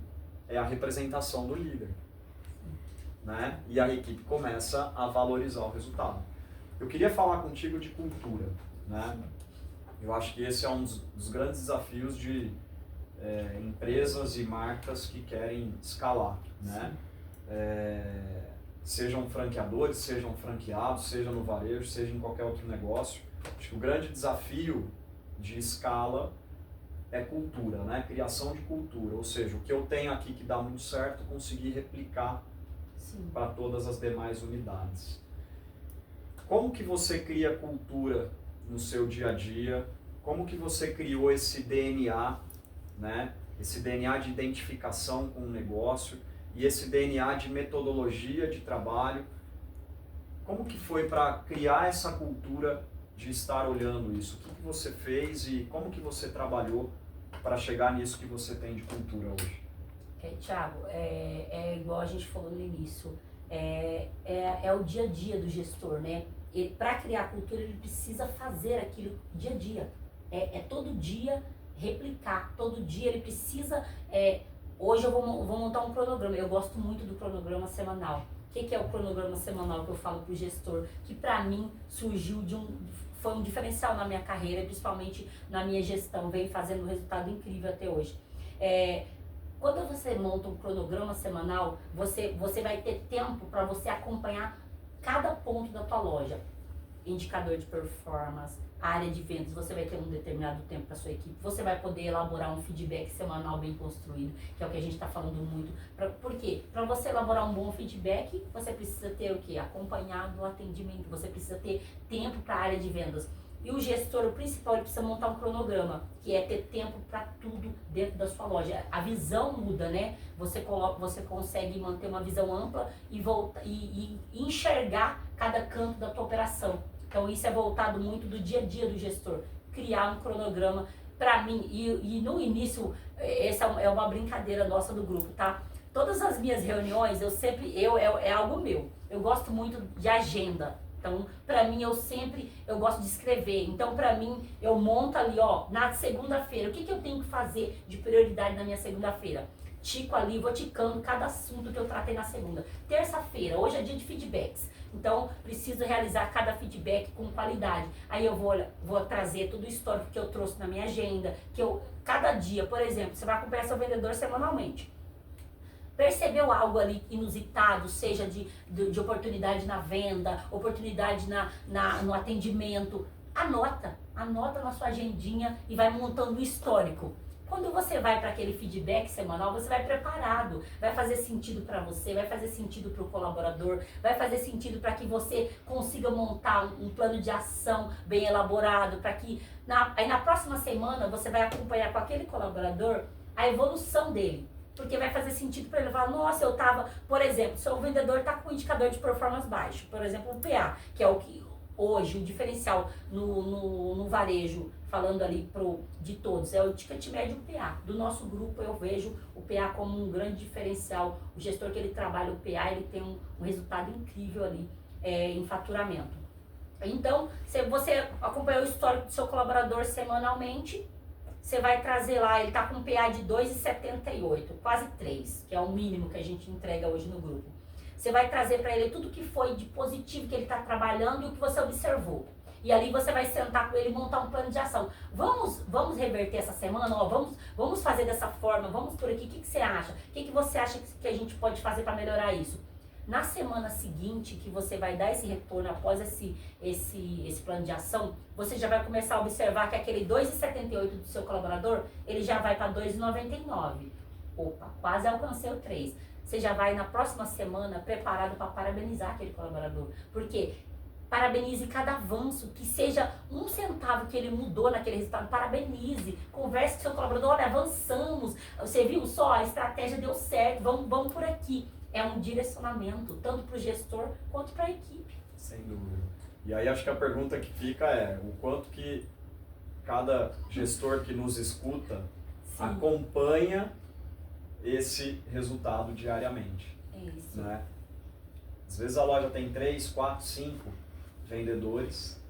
é a representação do líder. Né? E a equipe começa a valorizar o resultado. Eu queria falar contigo de cultura. Né? Eu acho que esse é um dos grandes desafios de empresas e marcas que querem escalar. Né? Sejam franqueadores, sejam franqueados, seja no varejo, seja em qualquer outro negócio. Acho que o grande desafio de escala é cultura, né? Criação de cultura. Ou seja, o que eu tenho aqui que dá muito certo, conseguir replicar para todas as demais unidades. Como que você cria cultura no seu dia a dia? Como que você criou esse DNA, né? Esse DNA de identificação com o negócio e esse DNA de metodologia de trabalho? Como que foi para criar essa cultura de estar olhando isso? O que você fez e como que você trabalhou para chegar nisso que você tem de cultura hoje? Thiago, é igual a gente falou no início, é o dia a dia do gestor, né? Para criar cultura, ele precisa fazer aquilo dia a dia. Todo dia replicar, todo dia ele precisa Hoje eu vou montar um cronograma. Eu gosto muito do cronograma semanal. O que é o cronograma semanal que eu falo para o gestor? Que para mim surgiu foi um diferencial na minha carreira, principalmente na minha gestão, vem fazendo um resultado incrível até hoje. Quando você monta um cronograma semanal, você vai ter tempo para você acompanhar cada ponto da tua loja. Indicador de performance, área de vendas, você vai ter um determinado tempo para sua equipe, você vai poder elaborar um feedback semanal bem construído, que é o que a gente está falando muito. Por quê? Para você elaborar um bom feedback, você precisa ter o quê? Acompanhado o atendimento, você precisa ter tempo para a área de vendas. E o gestor, o principal, ele precisa montar um cronograma, que é ter tempo para tudo dentro da sua loja. A visão muda, né? Você consegue manter uma visão ampla e enxergar cada canto da tua operação. Então isso é voltado muito do dia a dia do gestor, criar um cronograma para mim, e no início, essa é uma brincadeira nossa do grupo, tá? Todas as minhas reuniões, é algo meu, eu gosto muito de agenda, então para mim eu gosto de escrever, então para mim eu monto ali, ó, na segunda-feira, o que eu tenho que fazer de prioridade na minha segunda-feira? Tico ali, vou ticando cada assunto que eu tratei na segunda. Terça-feira, hoje é dia de feedbacks. Então, preciso realizar cada feedback com qualidade. Aí eu vou trazer tudo o histórico que eu trouxe na minha agenda, cada dia, por exemplo, você vai acompanhar seu vendedor semanalmente. Percebeu algo ali inusitado, seja de oportunidade na venda, oportunidade no atendimento, anota na sua agendinha e vai montando o histórico. Quando você vai para aquele feedback semanal, você vai preparado, vai fazer sentido para você, vai fazer sentido para o colaborador, vai fazer sentido para que você consiga montar um plano de ação bem elaborado, para que aí na próxima semana você vai acompanhar com aquele colaborador a evolução dele. Porque vai fazer sentido para ele falar, nossa, eu estava, por exemplo, se o vendedor está com um indicador de performance baixo, por exemplo, o PA, que é o que hoje o diferencial no varejo, falando ali de todos, é o ticket médio PA. Do nosso grupo eu vejo o PA como um grande diferencial. O gestor que ele trabalha o PA, ele tem um resultado incrível ali em faturamento. Então, se você acompanhar o histórico do seu colaborador semanalmente, você vai trazer lá, ele está com um PA de 2,78, quase 3, que é o mínimo que a gente entrega hoje no grupo. Você vai trazer para ele tudo que foi de positivo que ele está trabalhando e o que você observou. E ali você vai sentar com ele e montar um plano de ação. Vamos reverter essa semana? Ó, vamos fazer dessa forma, vamos por aqui. O que você acha? O que você acha que a gente pode fazer para melhorar isso? Na semana seguinte, que você vai dar esse retorno após esse plano de ação, você já vai começar a observar que aquele 2,78 do seu colaborador, ele já vai para 2,99. Opa, quase alcancei o 3. Você já vai na próxima semana preparado para parabenizar aquele colaborador. Porque parabenize cada avanço, que seja 1 centavo que ele mudou naquele resultado, parabenize, converse com seu colaborador, olha, avançamos, você viu só, a estratégia deu certo, vamos por aqui. É um direcionamento, tanto para o gestor quanto para a equipe. Sem dúvida. E aí acho que a pergunta que fica é, o quanto que cada gestor que nos escuta acompanha esse resultado diariamente. Isso. Né? Às vezes a loja tem 3, 4, 5 vendedores,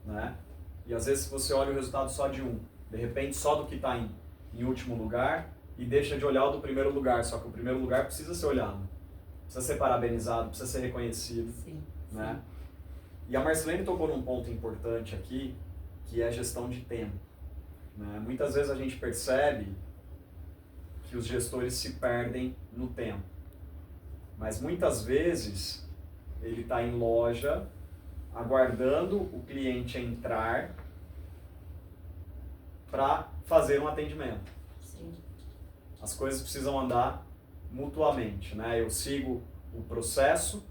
né? E às vezes você olha o resultado só de um, de repente só do que está em último lugar e deixa de olhar o do primeiro lugar, só que o primeiro lugar precisa ser olhado, precisa ser parabenizado, precisa ser reconhecido. Sim, né? sim. E a Marcelene tocou num ponto importante aqui, que é a gestão de tempo. Né? Muitas vezes a gente percebe que os gestores se perdem no tempo, mas muitas vezes ele está em loja, aguardando o cliente entrar para fazer um atendimento. Sim. As coisas precisam andar mutuamente, né? Eu sigo o processo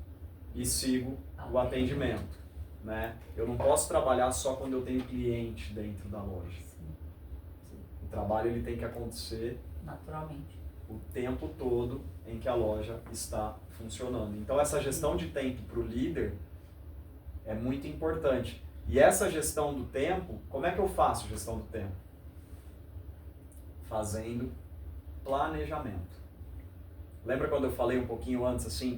e sigo o atendimento, né? Eu não posso trabalhar só quando eu tenho cliente dentro da loja. Sim. O trabalho ele tem que acontecer Naturalmente. o tempo todo em que a loja está funcionando. Então essa gestão de tempo para o líder é muito importante. E essa gestão do tempo, como é que eu faço gestão do tempo? Fazendo planejamento. Lembra quando eu falei um pouquinho antes, assim,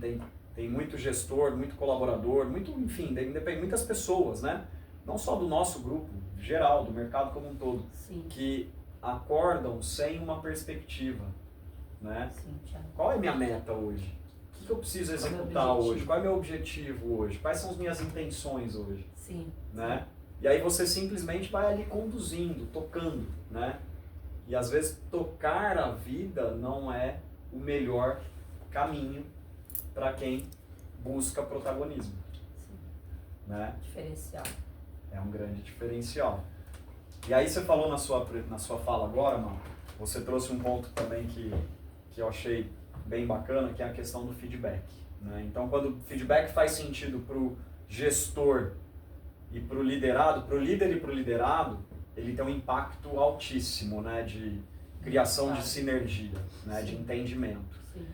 tem muito gestor, muito colaborador, enfim, tem muitas pessoas, né? Não só do nosso grupo, geral, do mercado como um todo, Sim. que acordam sem uma perspectiva. né? Sim, Thiago. Qual é a minha meta hoje? O que eu preciso executar hoje? Qual é o meu objetivo hoje? Quais são as minhas intenções hoje? Sim. Né? E aí você simplesmente vai ali conduzindo, tocando, né? E às vezes tocar a vida não é o melhor caminho para quem busca protagonismo. Sim. Né? Diferencial. É um grande diferencial. E aí você falou na sua fala agora, mano, você trouxe um ponto também que eu achei bem bacana, que é a questão do feedback. Né? Então, quando o feedback faz sentido para o gestor e para o liderado, para o líder e para o liderado, ele tem um impacto altíssimo, né, de criação de sinergia, né, de entendimento. Sim.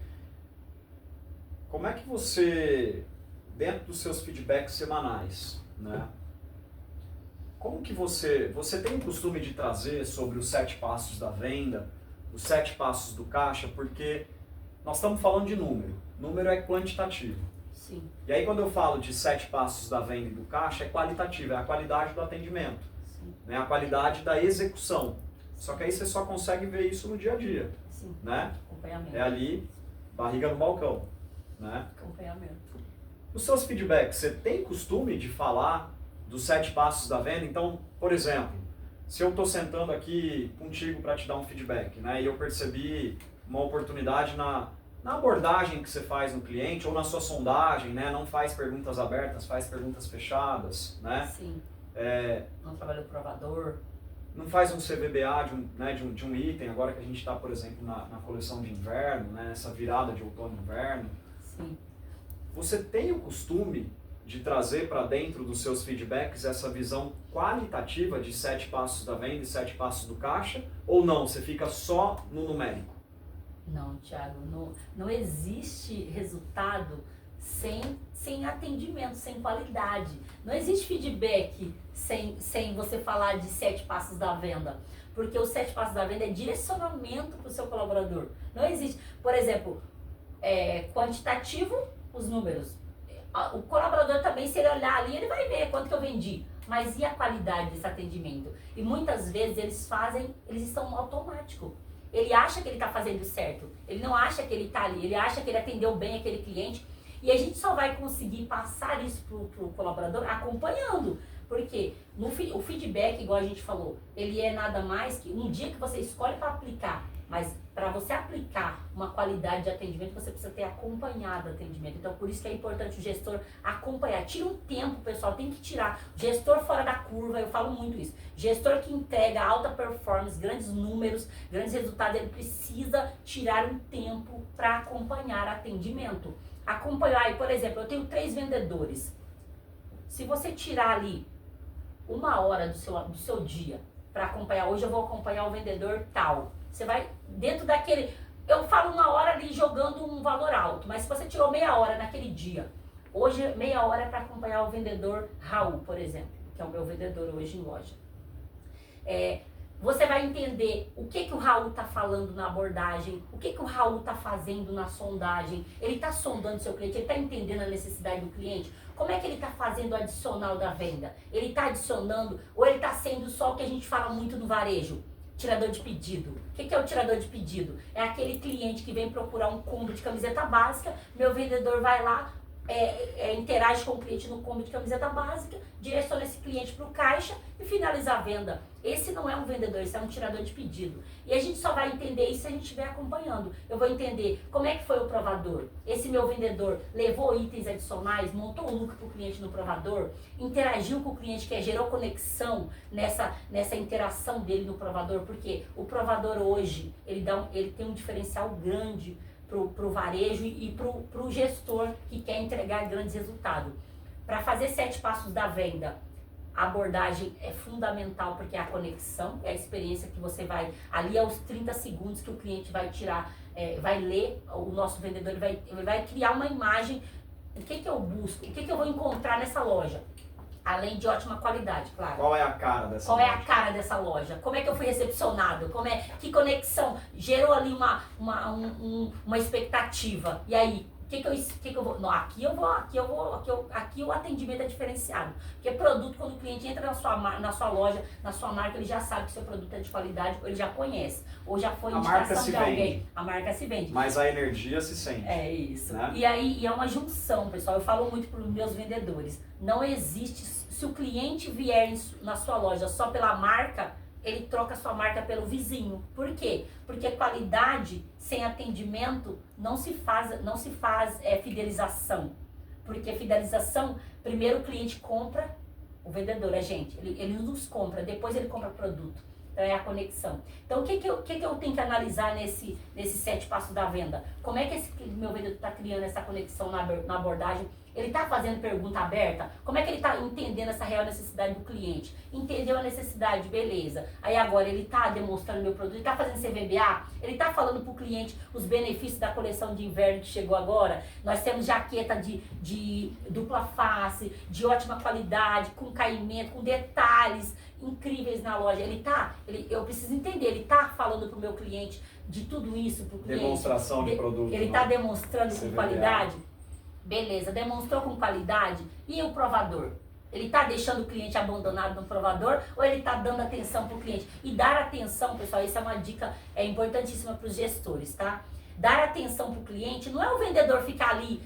Como é que você, dentro dos seus feedbacks semanais, né, como que você tem o costume de trazer sobre os 7 passos da venda, os 7 passos do caixa, porque nós estamos falando de número. Número é quantitativo. Sim. E aí quando eu falo de 7 passos da venda e do caixa, é qualitativo, é a qualidade do atendimento. Sim. Né? A qualidade da execução. Só que aí você só consegue ver isso no dia a dia. Sim. Né? Acompanhamento. É ali, barriga no balcão. Né? Acompanhamento. Os seus feedbacks, você tem costume de falar dos 7 passos da venda? Então, por exemplo, se eu estou sentando aqui contigo para te dar um feedback, né, e eu percebi uma oportunidade na abordagem que você faz no cliente ou na sua sondagem, né, não faz perguntas abertas, faz perguntas fechadas, né? Sim. Não trabalha o provador. Não faz um CVBA de um item, agora que a gente está, por exemplo, na coleção de inverno, né, essa virada de outono e inverno. Sim. Você tem o costume de trazer para dentro dos seus feedbacks essa visão qualitativa de 7 passos da venda e 7 passos do caixa? Ou não, você fica só no numérico? Não, Thiago, não existe resultado sem atendimento, sem qualidade. Não existe feedback sem você falar de 7 passos da venda. Porque os 7 passos da venda é direcionamento para o seu colaborador. Não existe, por exemplo, quantitativo, os números. O colaborador também, se ele olhar ali, ele vai ver quanto que eu vendi. Mas e a qualidade desse atendimento? E muitas vezes eles estão no automático. Ele acha que ele está fazendo certo. Ele não acha que ele está ali. Ele acha que ele atendeu bem aquele cliente. E a gente só vai conseguir passar isso para o colaborador acompanhando. Porque o feedback, igual a gente falou, ele é nada mais que um dia que você escolhe para aplicar. Mas para você aplicar uma qualidade de atendimento, você precisa ter acompanhado o atendimento. Então, por isso que é importante o gestor acompanhar. Tira um tempo, pessoal, tem que tirar. Gestor fora da curva, eu falo muito isso. Gestor que entrega alta performance, grandes números, grandes resultados, ele precisa tirar um tempo para acompanhar atendimento. Acompanhar, por exemplo, eu tenho 3 vendedores. Se você tirar ali 1 hora do seu dia para acompanhar, hoje eu vou acompanhar o vendedor tal. Você vai dentro daquele... Eu falo 1 hora ali jogando um valor alto, mas se você tirou meia hora naquele dia, hoje meia hora é para acompanhar o vendedor Raul, por exemplo, que é o meu vendedor hoje em loja. Você vai entender o que o Raul está falando na abordagem, o que o Raul está fazendo na sondagem. Ele está sondando seu cliente, ele está entendendo a necessidade do cliente. Como é que ele está fazendo o adicional da venda? Ele está adicionando ou ele está sendo só o que a gente fala muito no varejo? Tirador de pedido. O que é o tirador de pedido? É aquele cliente que vem procurar um combo de camiseta básica, meu vendedor vai lá, interage com o cliente no combo de camiseta básica, direciona esse cliente para o caixa e finaliza a venda. Esse não é um vendedor, esse é um tirador de pedido. E a gente só vai entender isso se a gente estiver acompanhando. Eu vou entender como é que foi o provador. Esse meu vendedor levou itens adicionais, montou um lucro para o cliente no provador, interagiu com o cliente, gerou conexão nessa interação dele no provador, porque o provador hoje, ele tem um diferencial grande pro varejo e pro gestor que quer entregar grandes resultados. Para fazer 7 passos da venda, a abordagem é fundamental, porque é a conexão, é a experiência que você vai, ali aos 30 segundos que o cliente vai tirar, vai ler, o nosso vendedor ele vai criar uma imagem, o que eu busco, o que eu vou encontrar nessa loja. Além de ótima qualidade, claro. Qual é a cara dessa loja? Qual é a cara dessa loja? Como é que eu fui recepcionado? Que conexão? Gerou ali uma expectativa. E aí, que eu vou? Não, aqui o atendimento é diferenciado. Porque produto, quando o cliente entra na sua loja, na sua marca, ele já sabe que seu produto é de qualidade, ou ele já conhece, ou já foi indicação de alguém. A marca se vende. Mas a energia se sente. É isso. Né? E aí é uma junção, pessoal. Eu falo muito para os meus vendedores. Não existe, se o cliente vier na sua loja só pela marca, ele troca a sua marca pelo vizinho. Por quê? Porque qualidade sem atendimento não se faz fidelização. Porque fidelização, primeiro o cliente compra, o vendedor, a gente, ele nos compra, depois ele compra produto. Então é a conexão. Então o que eu tenho que analisar nesses 7 passos da venda? Como é que esse meu vendedor está criando essa conexão na abordagem? Ele está fazendo pergunta aberta? Como é que ele está entendendo essa real necessidade do cliente? Entendeu a necessidade, beleza. Aí agora ele está demonstrando meu produto, ele está fazendo CVBA, ele está falando para o cliente os benefícios da coleção de inverno que chegou agora. Nós temos jaqueta de dupla face, de ótima qualidade, com caimento, com detalhes incríveis na loja. Eu preciso entender, ele está falando para o meu cliente de tudo isso para o cliente. Demonstração de produto. Ele está demonstrando com qualidade. Beleza, demonstrou com qualidade. E o provador? Ele está deixando o cliente abandonado no provador ou ele está dando atenção para o cliente? E dar atenção, pessoal, isso é uma dica importantíssima para os gestores, tá? Dar atenção para o cliente não é o vendedor ficar ali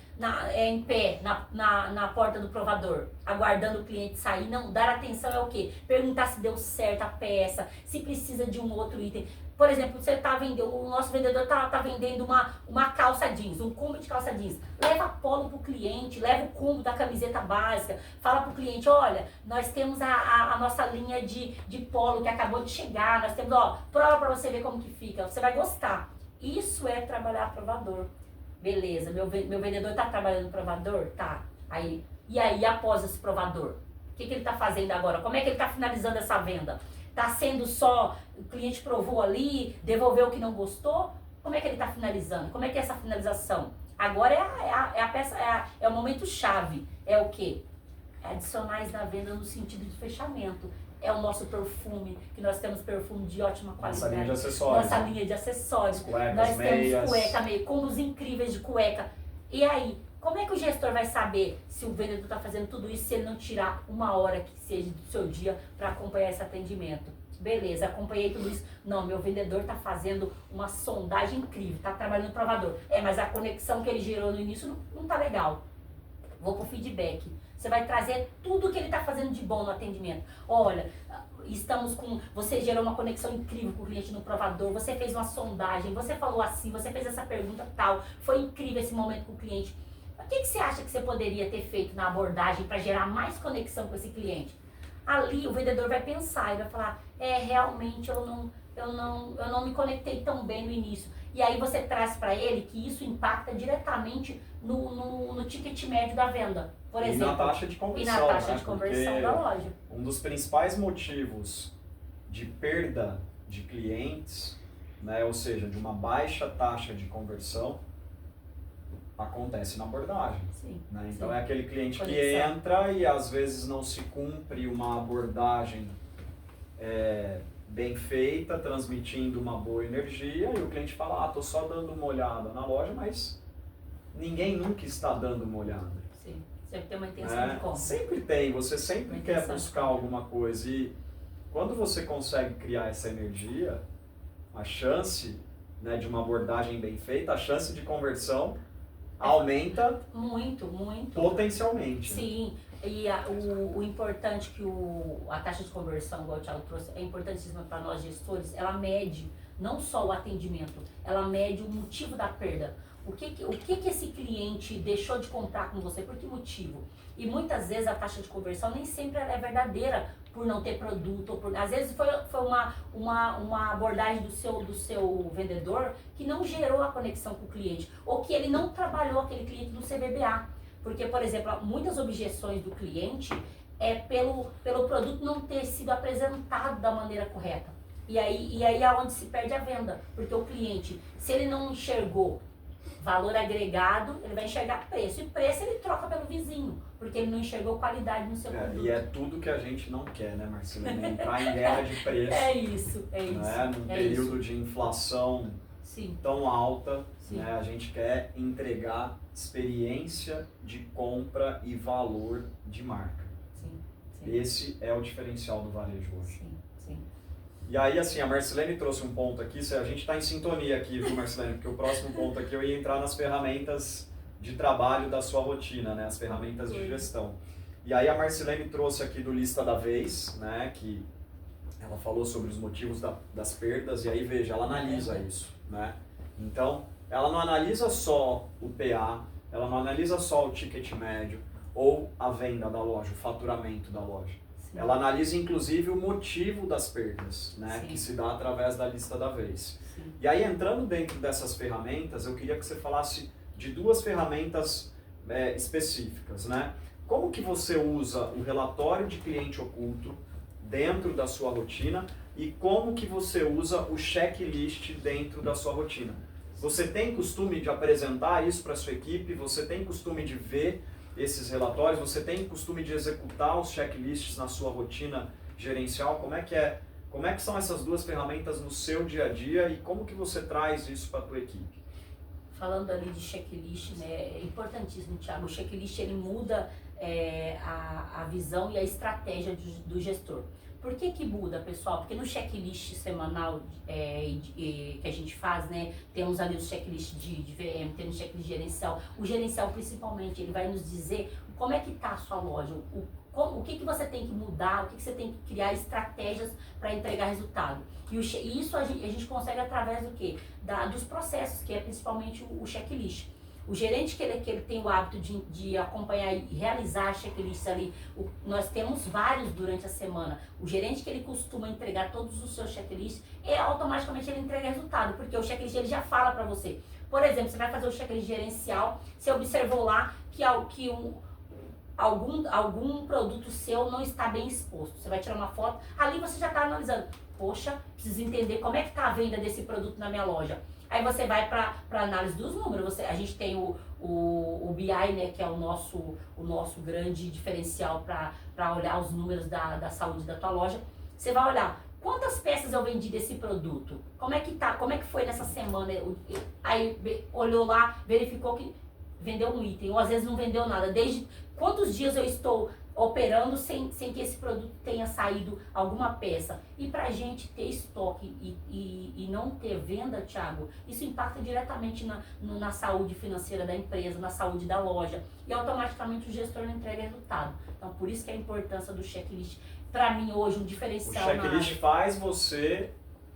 em pé na porta do provador, aguardando o cliente sair. Não, dar atenção é o quê? Perguntar se deu certo a peça, se precisa de um outro item. Por exemplo, você tá vendendo, o nosso vendedor tá vendendo uma calça jeans, um combo de calça jeans. Leva polo pro cliente, leva o combo da camiseta básica. Fala pro cliente, olha, nós temos a nossa linha de polo que acabou de chegar. Nós temos, prova pra você ver como que fica. Você vai gostar. Isso é trabalhar provador. Beleza, meu vendedor tá trabalhando provador? Tá. E aí, após esse provador? O que ele tá fazendo agora? Como é que ele tá finalizando essa venda? Tá sendo só, o cliente provou ali, devolveu o que não gostou? Como é que ele tá finalizando? Como é que é essa finalização? Agora é a peça, é o momento chave. É o quê? É adicionais na venda no sentido de fechamento. É o nosso perfume, que nós temos perfume de ótima qualidade. Nossa linha de acessórios. Nossa linha de acessórios. Cuecas, nós meias. temos cueca, meia, combos incríveis de cueca. E aí, como é que o gestor vai saber se o vendedor está fazendo tudo isso se ele não tirar uma hora que seja do seu dia para acompanhar esse atendimento? Beleza, acompanhei tudo isso. Não, meu vendedor está fazendo uma sondagem incrível, está trabalhando no provador. Mas a conexão que ele gerou no início não está legal. Vou pro feedback. Você vai trazer tudo que ele está fazendo de bom no atendimento. Olha, você gerou uma conexão incrível com o cliente no provador, você fez uma sondagem, você falou assim, você fez essa pergunta tal, foi incrível esse momento com o cliente. O que você acha que você poderia ter feito na abordagem para gerar mais conexão com esse cliente? Ali o vendedor vai pensar e vai falar, realmente eu não me conectei tão bem no início. E aí você traz para ele que isso impacta diretamente no ticket médio da venda, por exemplo. E na taxa de conversão. E na taxa de conversão da loja. Um dos principais motivos de perda de clientes, né, ou seja, de uma baixa taxa de conversão, acontece na abordagem. Sim, né? Então sim. É aquele cliente que Conexão. entra e às vezes não se cumpre uma abordagem bem feita, transmitindo uma boa energia, e o cliente fala, tô só dando uma olhada na loja, mas ninguém nunca está dando uma olhada. Sim, sempre tem uma intenção de compra. Sempre tem, você sempre Uma quer intenção de buscar compra. alguma coisa, e quando você consegue criar essa energia, a chance, né, de uma abordagem bem feita, a chance de conversão aumenta Muito, muito. potencialmente. né? Sim, e o importante que a taxa de conversão, igual o Thiago trouxe, é importantíssima para nós gestores. Ela mede não só o atendimento, ela mede o motivo da perda. O que esse cliente deixou de comprar com você, por que motivo? E muitas vezes a taxa de conversão nem sempre ela é verdadeira por não ter produto, às vezes foi uma abordagem do seu vendedor que não gerou a conexão com o cliente, ou que ele não trabalhou aquele cliente no CVBA. Porque, por exemplo, muitas objeções do cliente é pelo produto não ter sido apresentado da maneira correta. E aí é onde se perde a venda. Porque o cliente, se ele não enxergou valor agregado, ele vai enxergar preço. E preço ele troca pelo vizinho, porque ele não enxergou qualidade no seu produto. E é tudo que a gente não quer, né, Marcelina? Entrar em guerra de preço. É isso. Né? Num período de inflação Sim. tão alta, né? A gente quer entregar experiência de compra e valor de marca. Sim. Esse é o diferencial do varejo hoje. Sim. E aí, assim, a Marcilene trouxe um ponto aqui, a gente está em sintonia aqui, viu, Marcilene? Porque o próximo ponto aqui eu ia entrar nas ferramentas de trabalho da sua rotina, né? As ferramentas de gestão. E aí a Marcilene trouxe aqui do Lista da Vez, né? Que ela falou sobre os motivos das perdas, e aí veja, ela analisa isso, né? Então, ela não analisa só o PA, ela não analisa só o ticket médio ou a venda da loja, o faturamento da loja. Sim. Ela analisa inclusive o motivo das perdas, né? Que se dá através da Lista da Vez. Sim. E aí, entrando dentro dessas ferramentas, eu queria que você falasse de duas ferramentas específicas, né? Como que você usa o relatório de cliente oculto dentro da sua rotina e como que você usa o checklist dentro da sua rotina? Você tem costume de apresentar isso para a sua equipe? Você tem costume de ver esses relatórios? Você tem costume de executar os checklists na sua rotina gerencial? Como é que são essas duas ferramentas no seu dia a dia e como que você traz isso para a tua equipe? Falando ali de checklist, né, é importantíssimo, Thiago. O checklist ele muda a visão e a estratégia do gestor. Por que muda, pessoal? Porque no checklist semanal que a gente faz, né, temos ali o checklist de VM, temos o checklist gerencial. O gerencial, principalmente, ele vai nos dizer como é que está a sua loja, o que você tem que mudar, o que você tem que criar estratégias para entregar resultado. E isso a gente consegue através do quê? Dos processos, que é principalmente o checklist. O gerente que ele tem o hábito de acompanhar e realizar checklists ali, nós temos vários durante a semana. O gerente que ele costuma entregar todos os seus checklists, automaticamente ele entrega resultado, porque o checklist ele já fala para você. Por exemplo, você vai fazer o checklist gerencial, você observou lá que algum produto seu não está bem exposto. Você vai tirar uma foto, ali você já está analisando. Poxa, preciso entender como é que está a venda desse produto na minha loja. Aí você vai para análise dos números. A gente tem o BI, né, que é o nosso grande diferencial para olhar os números da saúde da tua loja. Você vai olhar quantas peças eu vendi desse produto, como é que foi nessa semana. Aí olhou lá, verificou que vendeu um item, ou às vezes não vendeu nada. Desde quantos dias eu estou operando sem que esse produto tenha saído alguma peça. E para a gente ter estoque e não ter venda, Thiago, isso impacta diretamente na saúde financeira da empresa, na saúde da loja. E automaticamente o gestor não entrega resultado. Então, por isso que a importância do checklist, para mim hoje, um diferencial. O checklist faz você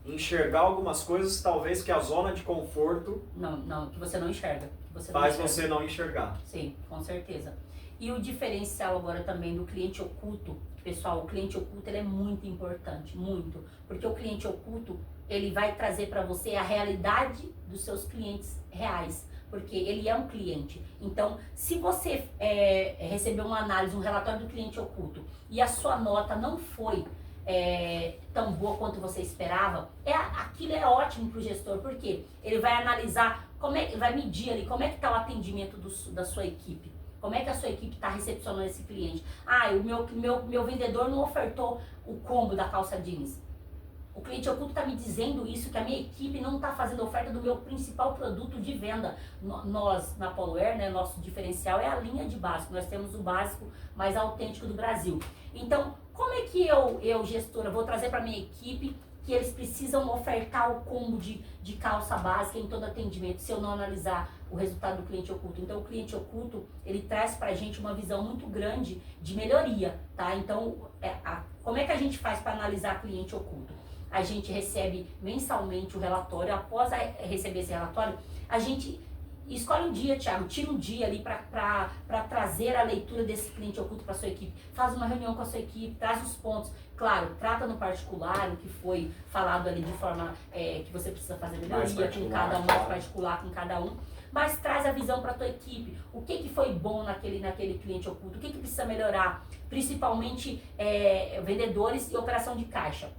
enxergar algumas coisas, talvez que a zona de conforto... Não, que você não enxerga. Você não enxergar. Sim, com certeza. E o diferencial agora também do cliente oculto, pessoal, o cliente oculto ele é muito importante, muito. Porque o cliente oculto, ele vai trazer para você a realidade dos seus clientes reais. Porque ele é um cliente. Então, se você receber uma análise, um relatório do cliente oculto e a sua nota não foi tão boa quanto você esperava, aquilo é ótimo para o gestor, porque ele vai analisar, vai medir ali como é que está o atendimento da sua equipe. Como é que a sua equipe está recepcionando esse cliente? O meu vendedor não ofertou o combo da calça jeans. O cliente oculto está me dizendo isso, que a minha equipe não está fazendo oferta do meu principal produto de venda. Nós, na Poloair, né, nosso diferencial é a linha de básico. Nós temos o básico mais autêntico do Brasil. Então, como é que eu gestora, vou trazer para a minha equipe que eles precisam ofertar o combo de calça básica em todo atendimento, se eu não analisar o resultado do cliente oculto? Então, o cliente oculto, ele traz para a gente uma visão muito grande de melhoria, tá? Então, como é que a gente faz para analisar cliente oculto? A gente recebe mensalmente o relatório. Após receber esse relatório, a gente escolhe um dia, Thiago, tira um dia ali para trazer a leitura desse cliente oculto para sua equipe. Faz uma reunião com a sua equipe, traz os pontos. Claro, trata no particular o que foi falado ali de forma que você precisa fazer melhoria com cada um, mais particular com cada um. Mas traz a visão para a tua equipe. O que foi bom naquele cliente oculto? O que precisa melhorar? Principalmente vendedores e operação de caixa.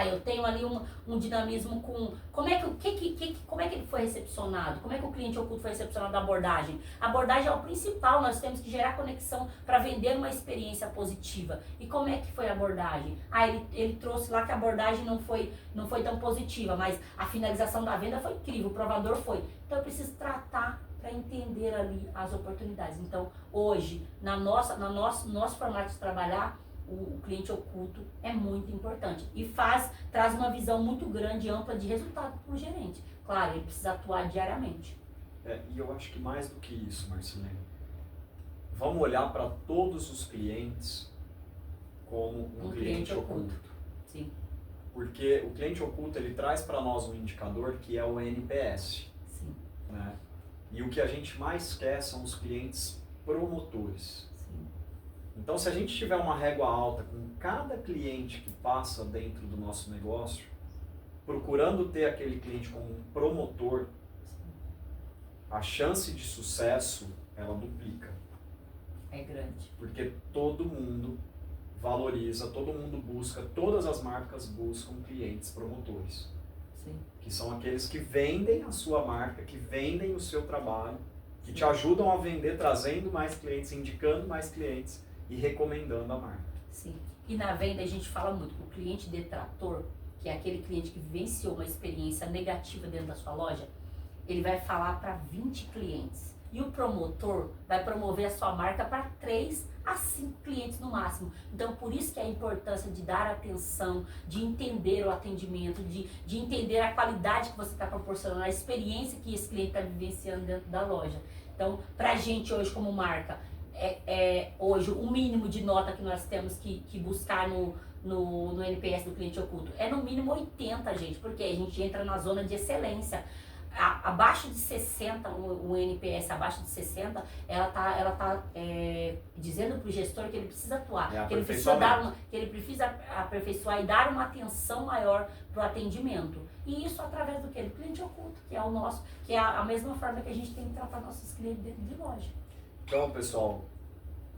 Eu tenho ali um dinamismo com... Como é que ele foi recepcionado? Como é que o cliente oculto foi recepcionado da abordagem? A abordagem é o principal, nós temos que gerar conexão para vender uma experiência positiva. E como é que foi a abordagem? Ele trouxe lá que a abordagem não foi tão positiva, mas a finalização da venda foi incrível, o provador foi. Então eu preciso tratar para entender ali as oportunidades. Então hoje, no nosso formato de trabalhar, o cliente oculto é muito importante e traz uma visão muito grande e ampla de resultado para o gerente. Claro, ele precisa atuar diariamente. E eu acho que mais do que isso, Marcelene, vamos olhar para todos os clientes como um cliente oculto. Sim. Porque o cliente oculto, ele traz para nós um indicador que é o NPS. Sim. Né? E o que a gente mais quer são os clientes promotores. Então, se a gente tiver uma régua alta com cada cliente que passa dentro do nosso negócio, procurando ter aquele cliente como um promotor, a chance de sucesso, ela duplica. É grande. Porque todo mundo valoriza, todo mundo busca, todas as marcas buscam clientes promotores. Sim. Que são aqueles que vendem a sua marca, que vendem o seu trabalho, que te ajudam a vender, trazendo mais clientes, indicando mais clientes e recomendando a marca. Sim. E na venda a gente fala muito que o cliente detrator, que é aquele cliente que vivenciou uma experiência negativa dentro da sua loja, ele vai falar para 20 clientes. E o promotor vai promover a sua marca para 3 a 5 clientes no máximo. Então, por isso que é a importância de dar atenção, de entender o atendimento, de entender a qualidade que você está proporcionando, a experiência que esse cliente está vivenciando dentro da loja. Então, para a gente hoje como marca, hoje o mínimo de nota que nós temos que buscar no NPS do cliente oculto é no mínimo 80, gente, porque a gente entra na zona de excelência. Abaixo de 60, o NPS abaixo de 60, ela tá dizendo para o gestor que ele precisa atuar, que ele precisa aperfeiçoar e dar uma atenção maior para o atendimento. E isso através do quê? Do cliente oculto, que é o nosso, que é a mesma forma que a gente tem que tratar nossos clientes dentro de loja. Então, pessoal,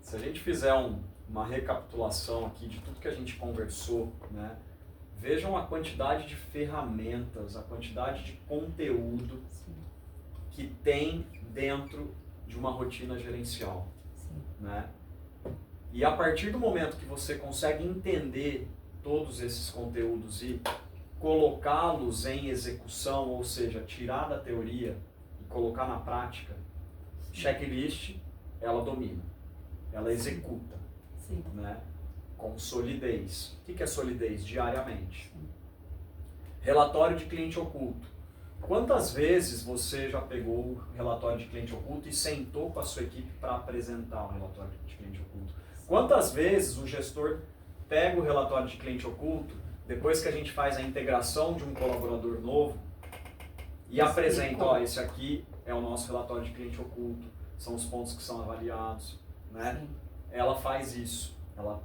se a gente fizer uma recapitulação aqui de tudo que a gente conversou, né? Vejam a quantidade de ferramentas, a quantidade de conteúdo Sim. que tem dentro de uma rotina gerencial. Sim. Né? E a partir do momento que você consegue entender todos esses conteúdos e colocá-los em execução, ou seja, tirar da teoria e colocar na prática, checklist, ela domina, ela executa. Sim. Né? Com solidez. O que é solidez? Diariamente. Relatório de cliente oculto. Quantas vezes você já pegou o relatório de cliente oculto e sentou com a sua equipe para apresentar o relatório de cliente oculto? Quantas vezes o gestor pega o relatório de cliente oculto, depois que a gente faz a integração de um colaborador novo, e apresenta, esse aqui é o nosso relatório de cliente oculto, são os pontos que são avaliados, né? Sim. Ela faz isso.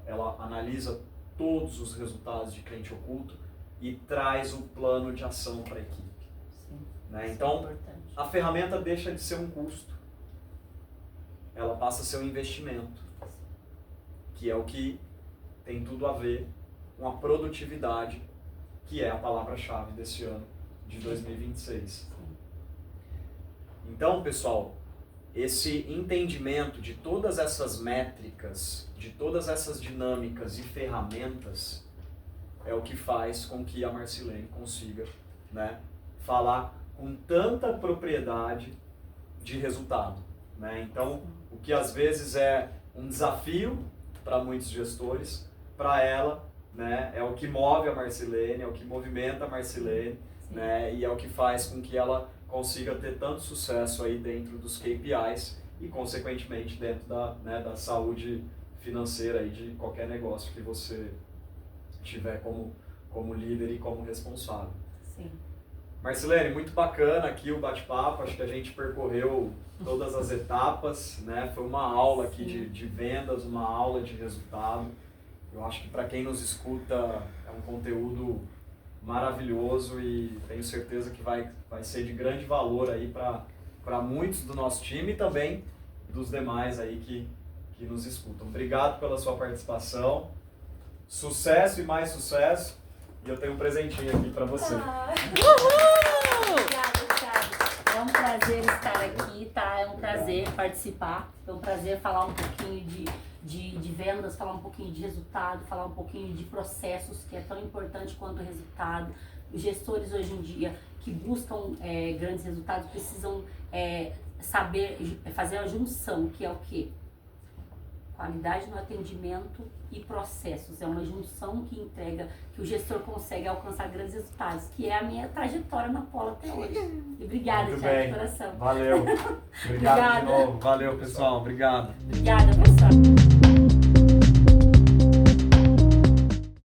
Ela analisa todos os resultados de cliente oculto e traz um plano de ação para a equipe. Sim, né? Então, é a ferramenta deixa de ser um custo. Ela passa a ser um investimento, que é o que tem tudo a ver com a produtividade, que é a palavra-chave desse ano de 2026. Sim. Então, pessoal, esse entendimento de todas essas métricas, de todas essas dinâmicas e ferramentas é o que faz com que a Marcilene consiga, né, falar com tanta propriedade de resultado. Né? Então, o que às vezes é um desafio para muitos gestores, para ela, né, é o que move a Marcilene, é o que movimenta a Marcilene, né, e é o que faz com que ela consiga ter tanto sucesso aí dentro dos KPIs e, consequentemente, dentro da saúde financeira aí de qualquer negócio que você tiver como líder e como responsável. Sim. Marcilene, muito bacana aqui o bate-papo, acho que a gente percorreu todas as etapas, né? Foi uma aula aqui de vendas, uma aula de resultado. Eu acho que para quem nos escuta é um conteúdo maravilhoso e tenho certeza que vai ser de grande valor aí para muitos do nosso time e também dos demais aí que nos escutam. Obrigado pela sua participação, sucesso e mais sucesso E eu tenho um presentinho aqui para você. Obrigada, Thiago. É um prazer estar aqui, tá? É um prazer participar. É um prazer falar um pouquinho de vendas, falar um pouquinho de resultado, falar um pouquinho de processos, que é tão importante quanto o resultado. Os gestores hoje em dia que buscam grandes resultados precisam saber fazer a junção, que é o quê? Qualidade no atendimento e processos. É uma junção que entrega, que o gestor consegue alcançar grandes resultados, que é a minha trajetória na Polo até hoje. E obrigada, Thiago, de coração. Valeu. Obrigado de novo. Valeu, pessoal. Obrigado. Obrigada.